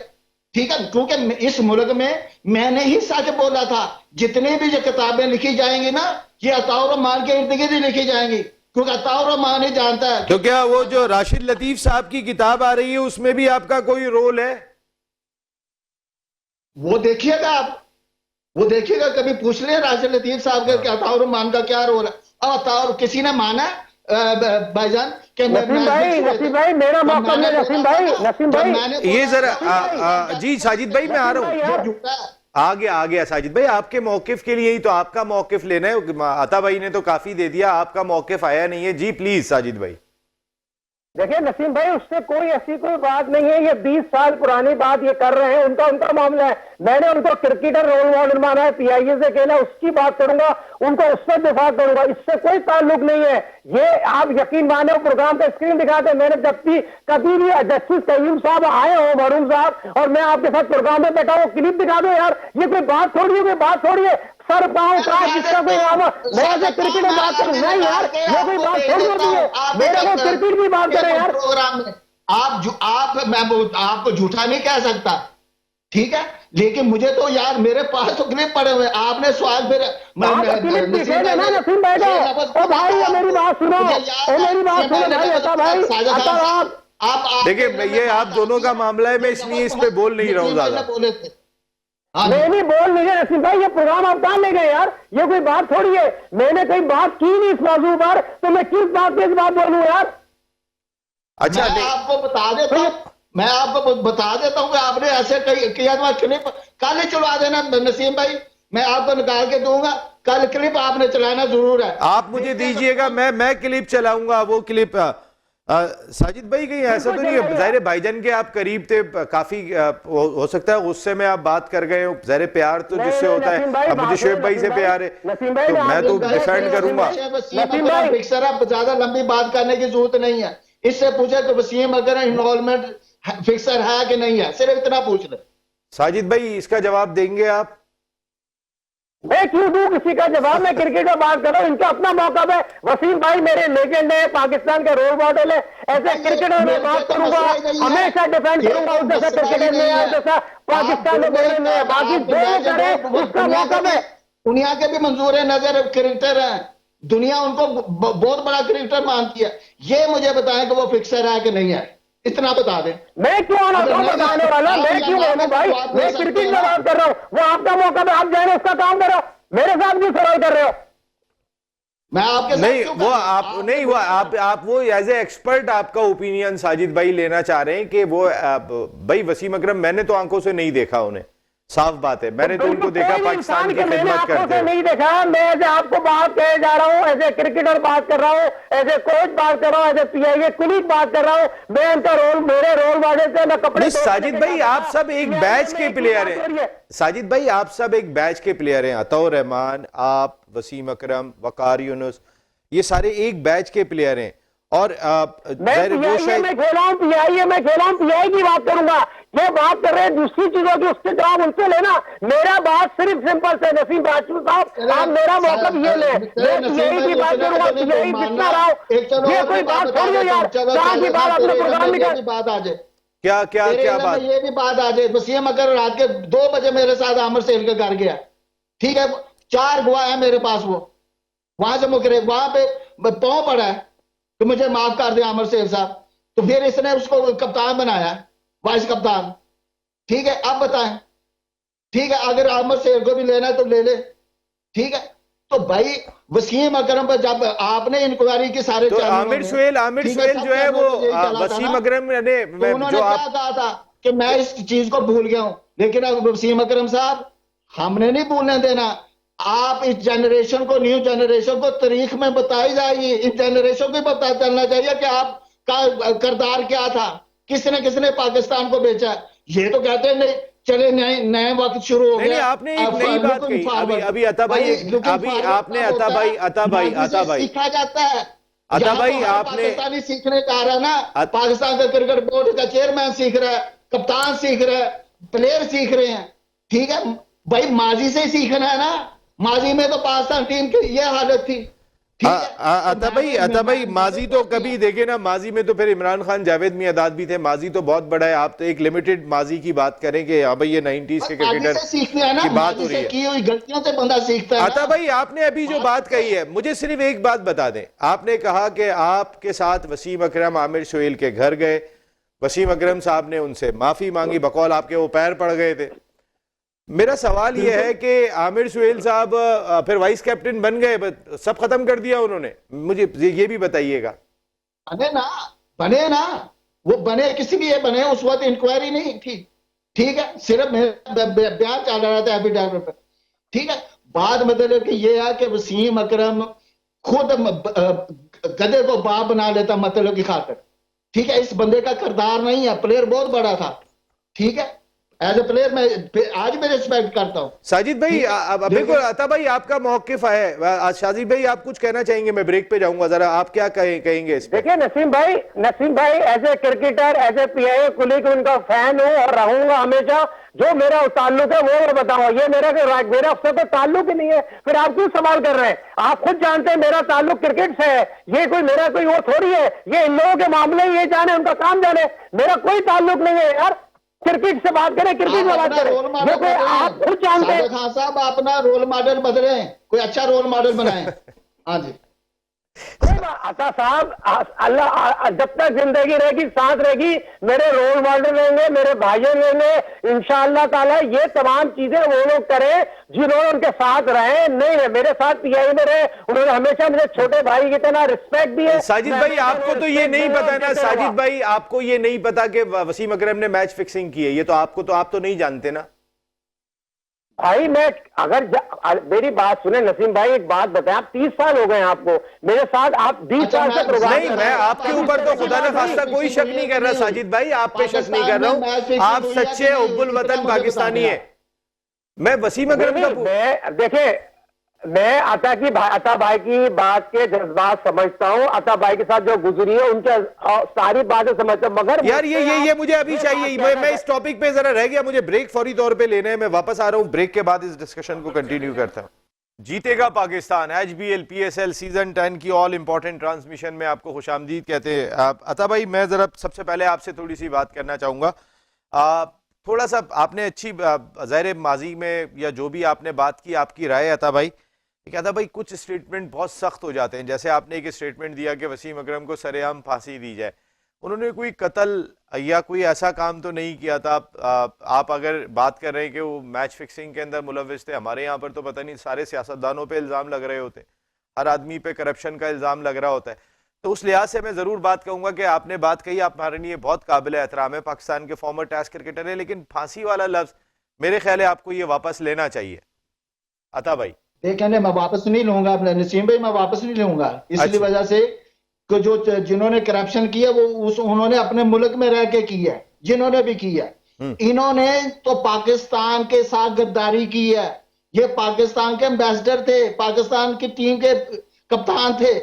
ठीक है? क्योंकि इस मुल्क में मैंने ही सच बोला था। जितनी भी ये किताबें लिखी जाएंगी ना, ये अताउर रहमान के इर्द गिर्द ही लिखी जाएंगी, क्योंकि अताउर रहमान ही जानता है। तो क्या वो जो राशिद लतीफ साहब की किताब आ रही है उसमें भी आपका कोई रोल है? वो देखिएगा आप, वो देखिएगा, कभी पूछ ले राशिद लतीफ साहब के अताउर रहमान का क्या रोल है। और अताउर किसी ने माना भाईजान के नसीम भाई मेरा मौका नहीं। नसीम भाई ये जरा जी साजिद भाई मैं आ रहा हूँ, आ गया साजिद भाई, आपके मौकिफ के लिए ही तो आपका मौकिफ लेना है। अता भाई ने तो काफी दे दिया, आपका मौकिफ आया नहीं है। जी प्लीज साजिद भाई। देखिए नसीम भाई, उससे कोई ऐसी कोई बात नहीं है, ये 20 साल पुरानी बात ये कर रहे हैं, उनका मामला है। मैंने उनको क्रिकेटर रोल मॉडल माना है, पीआईए से कहना, उसकी बात करूंगा, उनको उससे दिफा करूंगा, इससे कोई ताल्लुक नहीं है। ये आप यकीन माने, प्रोग्राम का स्क्रीन दिखाते, मैंने जब भी कभी भी जस्टिस कयूम साहब आए हो, मरूम साहब, और मैं आपके साथ प्रोग्राम में बैठा हूँ, क्लिप दिखा दो यार। ये कोई बात थोड़ी है, कोई बात थोड़ी है, सर पाँव का जिसका कोई नाम, मैं ऐसे क्रिकेट में बात करूं नहीं यार, ये कोई बात थोड़ी होती है, मेरे को क्रिकेट की बात करें यार। प्रोग्राम में मैं आपको झूठा नहीं कह सकता, ठीक है, लेकिन मुझे तो यार मेरे पास तो क्लिप पड़े हुए, आपने सवाल फिर क्लिप दिखे ना नसीम भाई को। ओ भाई ये मेरी बात सुनो, ओ मेरी बात सुनो भाई, अता भाई, अता आप देखिए ये आप दोनों का मामला है, मैं इसलिए इस पे बोल नहीं रहा हूँ ज्यादा। बोले थे मैं भी बोल नहीं रहा नसीम भाई, ये प्रोग्राम आप कहां ले गए यार, ये कोई बात थोड़ी है, मैंने कोई बात की नहीं इस मौजूद पर, तो मैं किस बात पे इस बात बोलूं यार। अच्छा मैं आपको बता देता हूं, मैं आपको बता देता हूं कि आपने ऐसे किया तो क्लिप कल ही चलवा देना नसीम भाई, मैं आपको निकाल के दूंगा, कल क्लिप आपने चलाना जरूर है। आप मुझे दीजिएगा, मैं क्लिप चलाऊंगा, वो क्लिप साजिद भाई कहीं ऐसा तो नहीं है, ज़ाहिर भाईजान के आप करीब थे काफी, हो सकता है उससे में आप बात कर गए हो, ज़ाहिर प्यार तो जिससे होता है, अब मुझे शोएब भाई से प्यार है तो मैं तो डिफेंड करूंगा। ज्यादा लंबी बात करने की जरूरत नहीं है, इससे पूछे कि वसीम अगर इन्वॉल्वमेंट फिक्सर है कि नहीं है, सिर्फ इतना पूछ ले। साजिद भाई इसका जवाब देंगे आप? मैं क्यों दूं किसी का जवाब, मैं क्रिकेट में बात कर रहा हूँ, इनका अपना मौका है। वसीम भाई मेरे लेजेंड है, पाकिस्तान के रोल मॉडल है, ऐसे क्रिकेटर में बात करूंगा, हमेशा डिफेंड करूंगा उस जैसा क्रिकेटर में है जैसा पाकिस्तान में बोले में, बाकी जो करे उसका मौका है। दुनिया के भी मंजूर नजर क्रिकेटर हैं, दुनिया उनको बहुत बड़ा क्रिकेटर मानती है, ये मुझे बताएं कि वो फिक्सर है कि नहीं है, इतना बता दें। मैं क्यों बताने वाला, मैं क्यों बोलूं भाई, मैं क्रिकेट में बात कर रहा हूँ, वो आपका मौका है, आप जाए उसका काम करो, मेरे साथ भी सवाल कर रहे हो। मैं आपके नहीं वो आप नहीं, वो आप वो एज ए एक्सपर्ट आपका ओपिनियन साजिद भाई लेना चाह रहे हैं कि वो भाई वसीम अकरम मैंने तो आंखों से नहीं देखा उन्हें, साफ बात है, मैंने तो उनको देखा पाकिस्तान की खिदमत करते नहीं देखा, मैं ऐसे आपको बात कहे जा रहा हूँ, ऐसे क्रिकेटर बात कर रहा हूँ, ऐसे कोच बात कर रहा हूँ, ऐसे पीआईए कुलीग बात कर रहा हूँ, मैं उनका रोल, मेरे रोल मॉडल से मैं कपड़े। साजिद भाई आप सब एक बैच के प्लेयर हैं, साजिद भाई आप सब एक बैच के प्लेयर हैं, अताउर रहमान, आप, वसीम अकरम, वकार यूनुस, ये सारे एक बैच के प्लेयर हैं, और मैं पीआईए में खेला हूँ, पीआईए में खेला हूँ, पीआई की बात करूंगा, ये बात कर रहे हैं दूसरी चीजों की, उसके जवाब उनसे लेना, मेरा बात सिर्फ सिंपल से नसीम राजपूत साहब, आप मेरा मौका ये ले, मैं पीआई की बात करूंगा, पीआई जितना रहा हूं, ये कोई बात थोड़ी है यार, कहाँ की बात अपने प्रोग्राम निकाल, बात आ जाए, क्या क्या क्या बात, ये भी बात आ जाए, वसीम अगर रात के 2 बजे मेरे साथ आमिर सेल के घर गया, ठीक है, 4 गवाह है मेरे पास, वो वहां से मुकरे, वहां पे पाँव पड़ा है तो मुझे माफ कर दिया आमिर सेल साहब, तो फिर इसने उसको कप्तान बनाया, वाइस कप्तान, ठीक है, अब बताएं, ठीक है, अगर आमिर सेल को भी लेना है तो ले ले, ठीक है, तो भाई वसीम अकरम पर जब आपने इंक्वायरी की सारे, तो आमिर सुहेल जो है वो वसीम अकरम ने उन्होंने क्या कहा था कि मैं इस चीज को भूल गया हूं, लेकिन अब वसीम अकरम साहब हमने नहीं भूलने देना, आप इस जनरेशन को, न्यू जनरेशन को तारीख में बताई जाएगी, इस जनरेशन को पता चलना चाहिए कि आपका किरदार क्या था, किसने पाकिस्तान को बेचा, ये तो कहते हैं नहीं चले नए वक्त शुरू हो गया। आपने एक नई बात कही अभी अता भाई, अभी आपने अता भाई सीखा जाता है, अता भाई आपने पाकिस्तानी सीखने का आ रहा है ना, पाकिस्तान का क्रिकेट बोर्ड का चेयरमैन सीख रहा है, कप्तान सीख रहा है, प्लेयर सीख रहे हैं, ठीक है भाई, माजी से ही सीखना है ना, माजी में तो पाकिस्तान टीम की ये हालत थी, ठीक है। अता भाई माजी तो कभी देखे ना, माजी में तो फिर इमरान खान, जावेद मियादाद भी थे, माजी तो बहुत बड़ा है, आप तो एक लिमिटेड माजी की बात करें कि हाँ भाई ये 90s के क्रिकेटर की बात हो रही है, की हुई गलतियों से बंदा सीखता है। अता भाई आपने अभी जो बात कही है, मुझे सिर्फ एक बात बता दें, आपने कहा कि आपके साथ वसीम अकरम आमिर सुहेल के घर गए, वसीम अकरम साहब ने उनसे माफी मांगी, बकौल आपके वो पैर पड़ गए थे। मेरा सवाल यह है कि आमिर सुहेल साहब फिर वाइस कैप्टन बन गए, सब खत्म कर दिया उन्होंने, मुझे ये भी बताइएगा। बने ना, वो बने किसी लिए बने, उस वक्त इंक्वायरी नहीं थी, ठीक है, सिर्फ बयान चल रहा था एफिडेविट पे, ठीक है, बात मतलब कि ये है कि वसीम अकरम खुद गधे को बाप बना लेता मतलब की खातिर, ठीक है, इस बंदे का किरदार नहीं है, प्लेयर बहुत बड़ा था, ठीक है, एज ए प्लेयर मैं आज भी रिस्पेक्ट करता हूँ। साजिद भाई अब बिल्कुल अता भाई आपका मौकिफ है, साजिद भाई आप कुछ कहना चाहेंगे? मैं ब्रेक पे जाऊंगा, जरा आप क्या कहेंगे इस पे? देखिए नसीम भाई as a cricketer, as a PIA colleague उनका फैन हूँ और रहूंगा हमेशा। जो मेरा ताल्लुक है वो मैं बताऊंगा, ये मेरा उससे तो ताल्लुक ही नहीं है, फिर आप क्यों सवाल कर रहे हैं? आप खुद जानते हैं मेरा ताल्लुक क्रिकेट से है, ये कोई मेरा कोई वो थोड़ी है, ये इन लोगों के मामले ये जाने, उनका काम जाने, मेरा कोई ताल्लुक नहीं है यार। क्रिकेट से बात करें, क्रिकेट में बात करें, ये कोई आप खुद जानते हैं। खान साहब अपना रोल मॉडल बदले, कोई अच्छा रोल मॉडल बनाए। हाँ जी, कोई बात अता साहब, अल्लाह जब तक जिंदगी रहेगी, सांस रहेगी, मेरे रोल मॉडल रहेंगे, मेरे भाइयों रहेंगे, इंशाअल्लाह ताला ये तमाम चीजें वो लोग करें जिन्होंने उनके साथ रहे। नहीं है मेरे साथ पीआई में रहे, उन्होंने हमेशा मुझे छोटे भाई की तरह रिस्पेक्ट दी है। साजिद भाई आपको तो ये नहीं पता ना, साजिद भाई आपको ये नहीं पता कि वसीम अकरम ने मैच फिक्सिंग की है, ये तो आप तो नहीं जानते ना भाई। मैं मेरी बात सुने नसीम भाई, एक बात बताएं, आप 30 साल हो गए हैं आपको मेरे साथ, आप 20 साल से प्रोग्राम नहीं, मैं आपके ऊपर तो खुदा न खास्ता कोई शक नहीं कर रहा साजिद भाई, आप पे शक नहीं कर रहा हूं, आप सच्चे हुब्बुल वतन पाकिस्तानी है। मैं वसीम अकरम का देखिए, मैं अता भाई की बात के जज्बात समझता हूं, अता भाई के साथ जो गुजरी है उनके सारी बातें समझता हूं, मगर यार ये मुझे अभी चाहिए, मैं इस टॉपिक पे जरा रह गया, मुझे ब्रेक फौरी तौर पे लेना है, मैं वापस आ रहा हूं, ब्रेक के बाद इस डिस्कशन को कंटिन्यू करता हूं। जीतेगा पाकिस्तान एचबीएल पीएसएल सीजन 10 की ऑल इंपॉर्टेंट ट्रांसमिशन में आपको खुशामदीद कहते हैं। अता भाई मैं जरा सबसे पहले आपसे थोड़ी सी बात करना चाहूंगा, थोड़ा सा आपने अच्छी ज़ाहिर माजी में या जो भी आपने बात की, आपकी राय अता भाई। कहता भाई कुछ स्टेटमेंट बहुत सख्त हो जाते हैं, जैसे आपने एक स्टेटमेंट दिया कि वसीम अकरम को सरेआम फांसी दी जाए, उन्होंने कोई कत्ल या कोई ऐसा काम तो नहीं किया था। आप अगर बात कर रहे हैं कि वो मैच फिक्सिंग के अंदर मुलविस थे, हमारे यहाँ पर तो पता नहीं सारे सियासतदानों पे इल्ज़ाम लग रहे होते, हर आदमी पे करप्शन का इल्ज़ाम लग रहा होता है, तो उस लिहाज से मैं ज़रूर बात कहूँगा कि आपने बात कही, आप हमारे लिए बहुत काबिल एहतराम है, पाकिस्तान के फॉर्मर टेस्ट क्रिकेटर है, लेकिन फांसी वाला लफ्ज़ मेरे ख्याल है आपको ये वापस लेना चाहिए। अता भाई देखें, मैं वापस नहीं लूंगा अपने नसीम भाई, मैं वापस नहीं लूंगा इसलिए वजह से कि जो जिन्होंने करप्शन किया वो उन्होंने अपने मुल्क में रह के किया, जिन्होंने भी किया, इन्होंने तो पाकिस्तान के साथ गद्दारी की है। ये पाकिस्तान के एम्बेसडर थे, पाकिस्तान की टीम के कप्तान थे,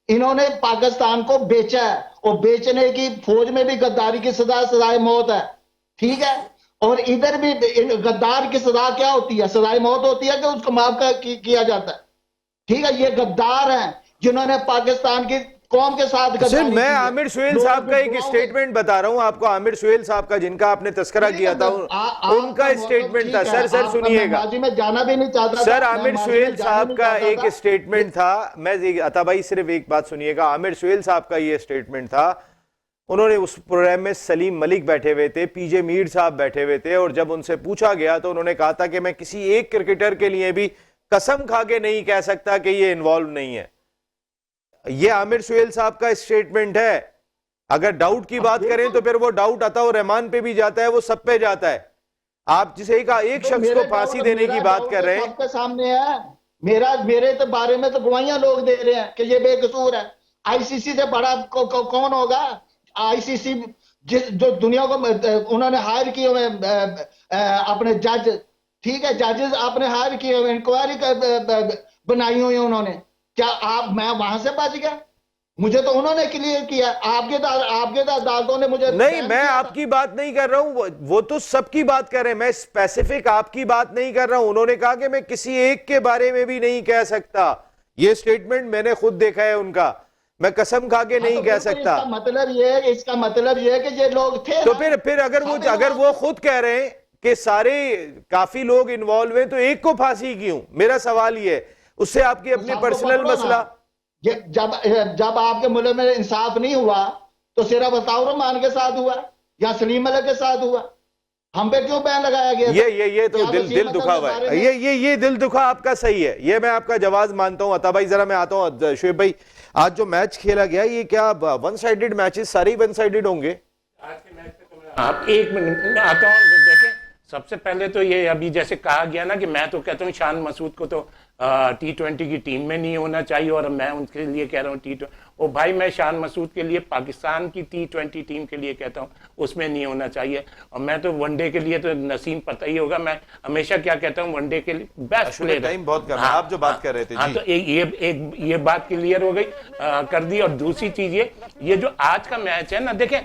इन्होंने पाकिस्तान को बेचा है, और बेचने की फौज में भी गद्दारी की सजाए मौत है, ठीक है। और इधर भी गद्दार की सजा क्या होती है? सजाए मौत होती है कि उसको माफ किया जाता है, ठीक है। ये गद्दार हैं जिन्होंने पाकिस्तान की कौम के साथ सर, मैं आमिर सुहेल साहब का एक स्टेटमेंट बता रहा हूं आपको, आमिर सुहेल साहब का जिनका आपने तस्करा किया था, उनका स्टेटमेंट था। सर सुनिएगा, मैं जाना भी नहीं चाहता सर, आमिर सुहेल साहब का एक स्टेटमेंट था, मैं अता भाई सिर्फ एक बात सुनिएगा, आमिर सुहेल साहब का ये स्टेटमेंट था, उन्होंने उस प्रोग्राम में सलीम मलिक बैठे हुए थे, पीजे मीर साहब बैठे हुए थे, और जब उनसे पूछा गया तो उन्होंने कहा था कि मैं किसी एक क्रिकेटर के लिए भी कसम खा के नहीं कह सकता कि ये इन्वॉल्व नहीं है। ये आमिर सुहेल साहब का स्टेटमेंट है। अगर डाउट की बात करें तो फिर वो डाउट अताउर रहमान पे भी जाता है, वो सब पे जाता है। आप जिसे एक शख्स को फांसी देने की बात कर रहे हैं, सबके सामने है, मेरे तो बारे में तो गवाहियां लोग दे रहे हैं कि ये बेकसूर है। आईसीसी से बड़ा कौन होगा? आईसीसी जो दुनिया को उन्होंने हायर किए हुए अपने जज, ठीक है, जजेस आपने हायर किए हुए, इंक्वायरी बनाई हुई है उन्होंने। क्या मैं वहां से बच गया? मुझे तो उन्होंने क्लियर किया, आपके अदालतों ने मुझे नहीं, मैं आपकी बात नहीं कर रहा हूं, वो तो सबकी बात कर रहे हैं, मैं स्पेसिफिक आपकी बात नहीं कर रहा हूं। उन्होंने कहा कि मैं किसी एक के बारे में भी नहीं कह सकता, ये स्टेटमेंट मैंने खुद देखा है उनका, मैं कसम खा के नहीं कह सकता। इसका मतलब ये है कि ये लोग थे, तो फिर अगर वो खुद कह रहे हैं कि सारे काफी लोग इन्वॉल्व हैं, तो एक को फांसी क्यों? मेरा सवाल ये है, उससे आपकी अपनी पर्सनल मसला। जब आपके मुल्क में इंसाफ नहीं हुआ तो सिर्फ अताउर रहमान के साथ हुआ या सलीम मलिक के साथ हुआ, हम पे क्यों बैन लगाया गया? ये तो दिल दुखा हुआ है, ये दिल दुखा आपका सही है, ये मैं आपका जवाब मानता हूं। अता भाई जरा मैं आता हूं, शुएब भाई आज जो मैच खेला गया, ये क्या वन साइडेड मैचेस सारे ही वन साइडेड होंगे? आज के मैच पे तो आप एक मिनट आता हूँ, देखें सबसे पहले तो ये अभी जैसे कहा गया ना कि मैं तो कहता हूँ शान मसूद को तो T20 की टीम में नहीं होना चाहिए, और मैं उनके लिए कह रहा हूँ T20, और भाई मैं शान मसूद के लिए पाकिस्तान की T20 टीम के लिए कहता हूँ उसमें नहीं होना चाहिए। और मैं तो वनडे के लिए तो नसीम पता ही होगा, मैं हमेशा क्या कहता हूँ वनडे के लिए बेस्ट प्लेयर। टाइम बहुत कम है, आप जो बात कर रहे थे। हाँ, जी। तो ये बात क्लियर हो गई, कर दी। और दूसरी चीज ये जो आज का मैच है ना, देखें,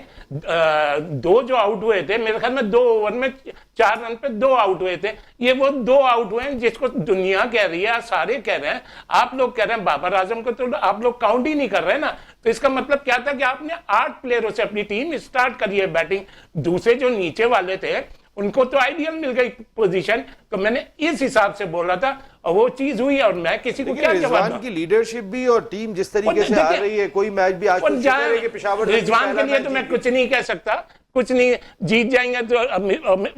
दो जो आउट हुए थे मेरे ख्याल में 2 ओवर में 4 रन पे 2 आउट हुए थे, ये वो 2 आउट हुए हैं जिसको दुनिया कह रही है, सारे कह रहे हैं, आप लोग कह रहे हैं बाबर आजम को तो आप लोग काउंट ही नहीं कर रहे ना। तो इसका मतलब क्या था कि आपने 8 प्लेयरों से अपनी टीम स्टार्ट करी है बैटिंग, दूसरे जो नीचे वाले थे उनको तो आइडियल मिल गई पोजीशन, तो मैंने इस हिसाब से बोला था और वो चीज हुई। और मैं किसी को क्या जवाब रिजवान की लीडरशिप भी और टीम जिस तरीके से आ रही है, कोई मैच भी आज रिजवान के लिए तो मैं कुछ नहीं कह सकता, कुछ नहीं, जीत जाएंगे तो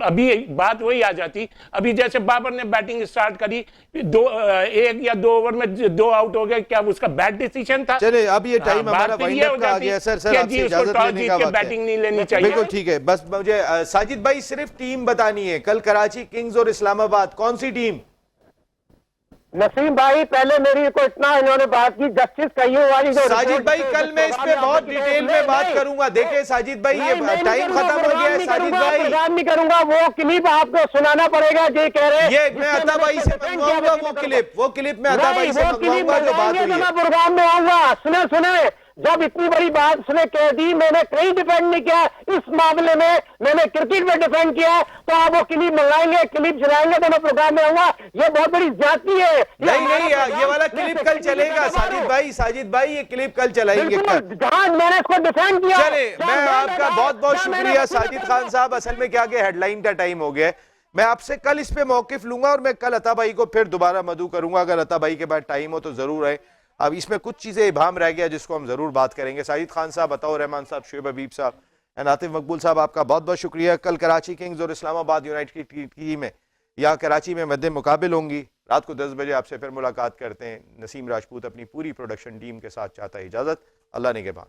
अभी बात वही आ जाती। अभी जैसे बाबर ने बैटिंग स्टार्ट करी, 1 या 2 ओवर में 2 आउट हो गए, क्या उसका बैड डिसीजन था? चले अब ये टाइम हमारा वाइंड अप का आ गया। सर आपसे इजाजत लेने का वक्त है। बैटिंग नहीं लेनी चाहिए। बिल्कुल ठीक है, बस मुझे साजिद भाई सिर्फ टीम बतानी है, कल कराची किंग्स और इस्लामाबाद कौन सी टीम? नसीम भाई पहले मेरी को इतना इन्होंने बात की जस्टिस कईयों वाली जो साजिद भाई कल मैं इस पे बहुत डिटेल में बात करूंगा। देखिए साजिद भाई ये टाइम खत्म हो गया है। साजिद भाई प्रोग्राम नहीं करूंगा, वो क्लिप आपको सुनाना पड़ेगा जो कह रहे हैं। ये मैं अता भाई से मंगवाऊंगा वो क्लिप में अता भाई से मंगवाऊंगा जो बात हुई है। मैं प्रोग्राम में आऊंगा। सुने जब इतनी बड़ी बात उसने कह दी, मैंने कहीं डिफेंड नहीं किया इस मामले में, मैंने क्रिकेट में डिफेंड किया, तो आप वो क्लिप मंगाएंगे, क्लिप चलाएंगे तो मैं प्रोग्राम में आऊंगा। ये बहुत बड़ी ज्यादती है। नहीं ये वाला क्लिप कल चलेगा साजिद भाई ये क्लिप कल चलाएंगे। जहां मैंने इसको डिफेंड किया। चले मैं आपका बहुत शुक्रिया साजिद खान साहब। असल में क्या कि हेडलाइन का टाइम हो गया है, मैं आपसे कल इस पे मौकिफ लूंगा और मैं कल अता भाई को फिर दोबारा मदऊ करूंगा, अगर अता भाई के बाद टाइम हो तो जरूर है। अब इसमें कुछ चीजें इबाम रह गया जिसको हम जरूर बात करेंगे। साजिद खान साहब, अताउर रहमान साहब, शुएब हबीब साहब एंड आतिफ मकबूल साहब, आपका बहुत बहुत शुक्रिया। कल कराची किंग्स और इस्लामाबाद यूनाइटेड की टीमें यहाँ कराची में मद्दे मुकाबिल होंगी। रात को 10 बजे आपसे फिर मुलाकात करते हैं। नसीम राजपूत अपनी पूरी प्रोडक्शन टीम के साथ चाहता है इजाजत। अल्लाह निगहबान।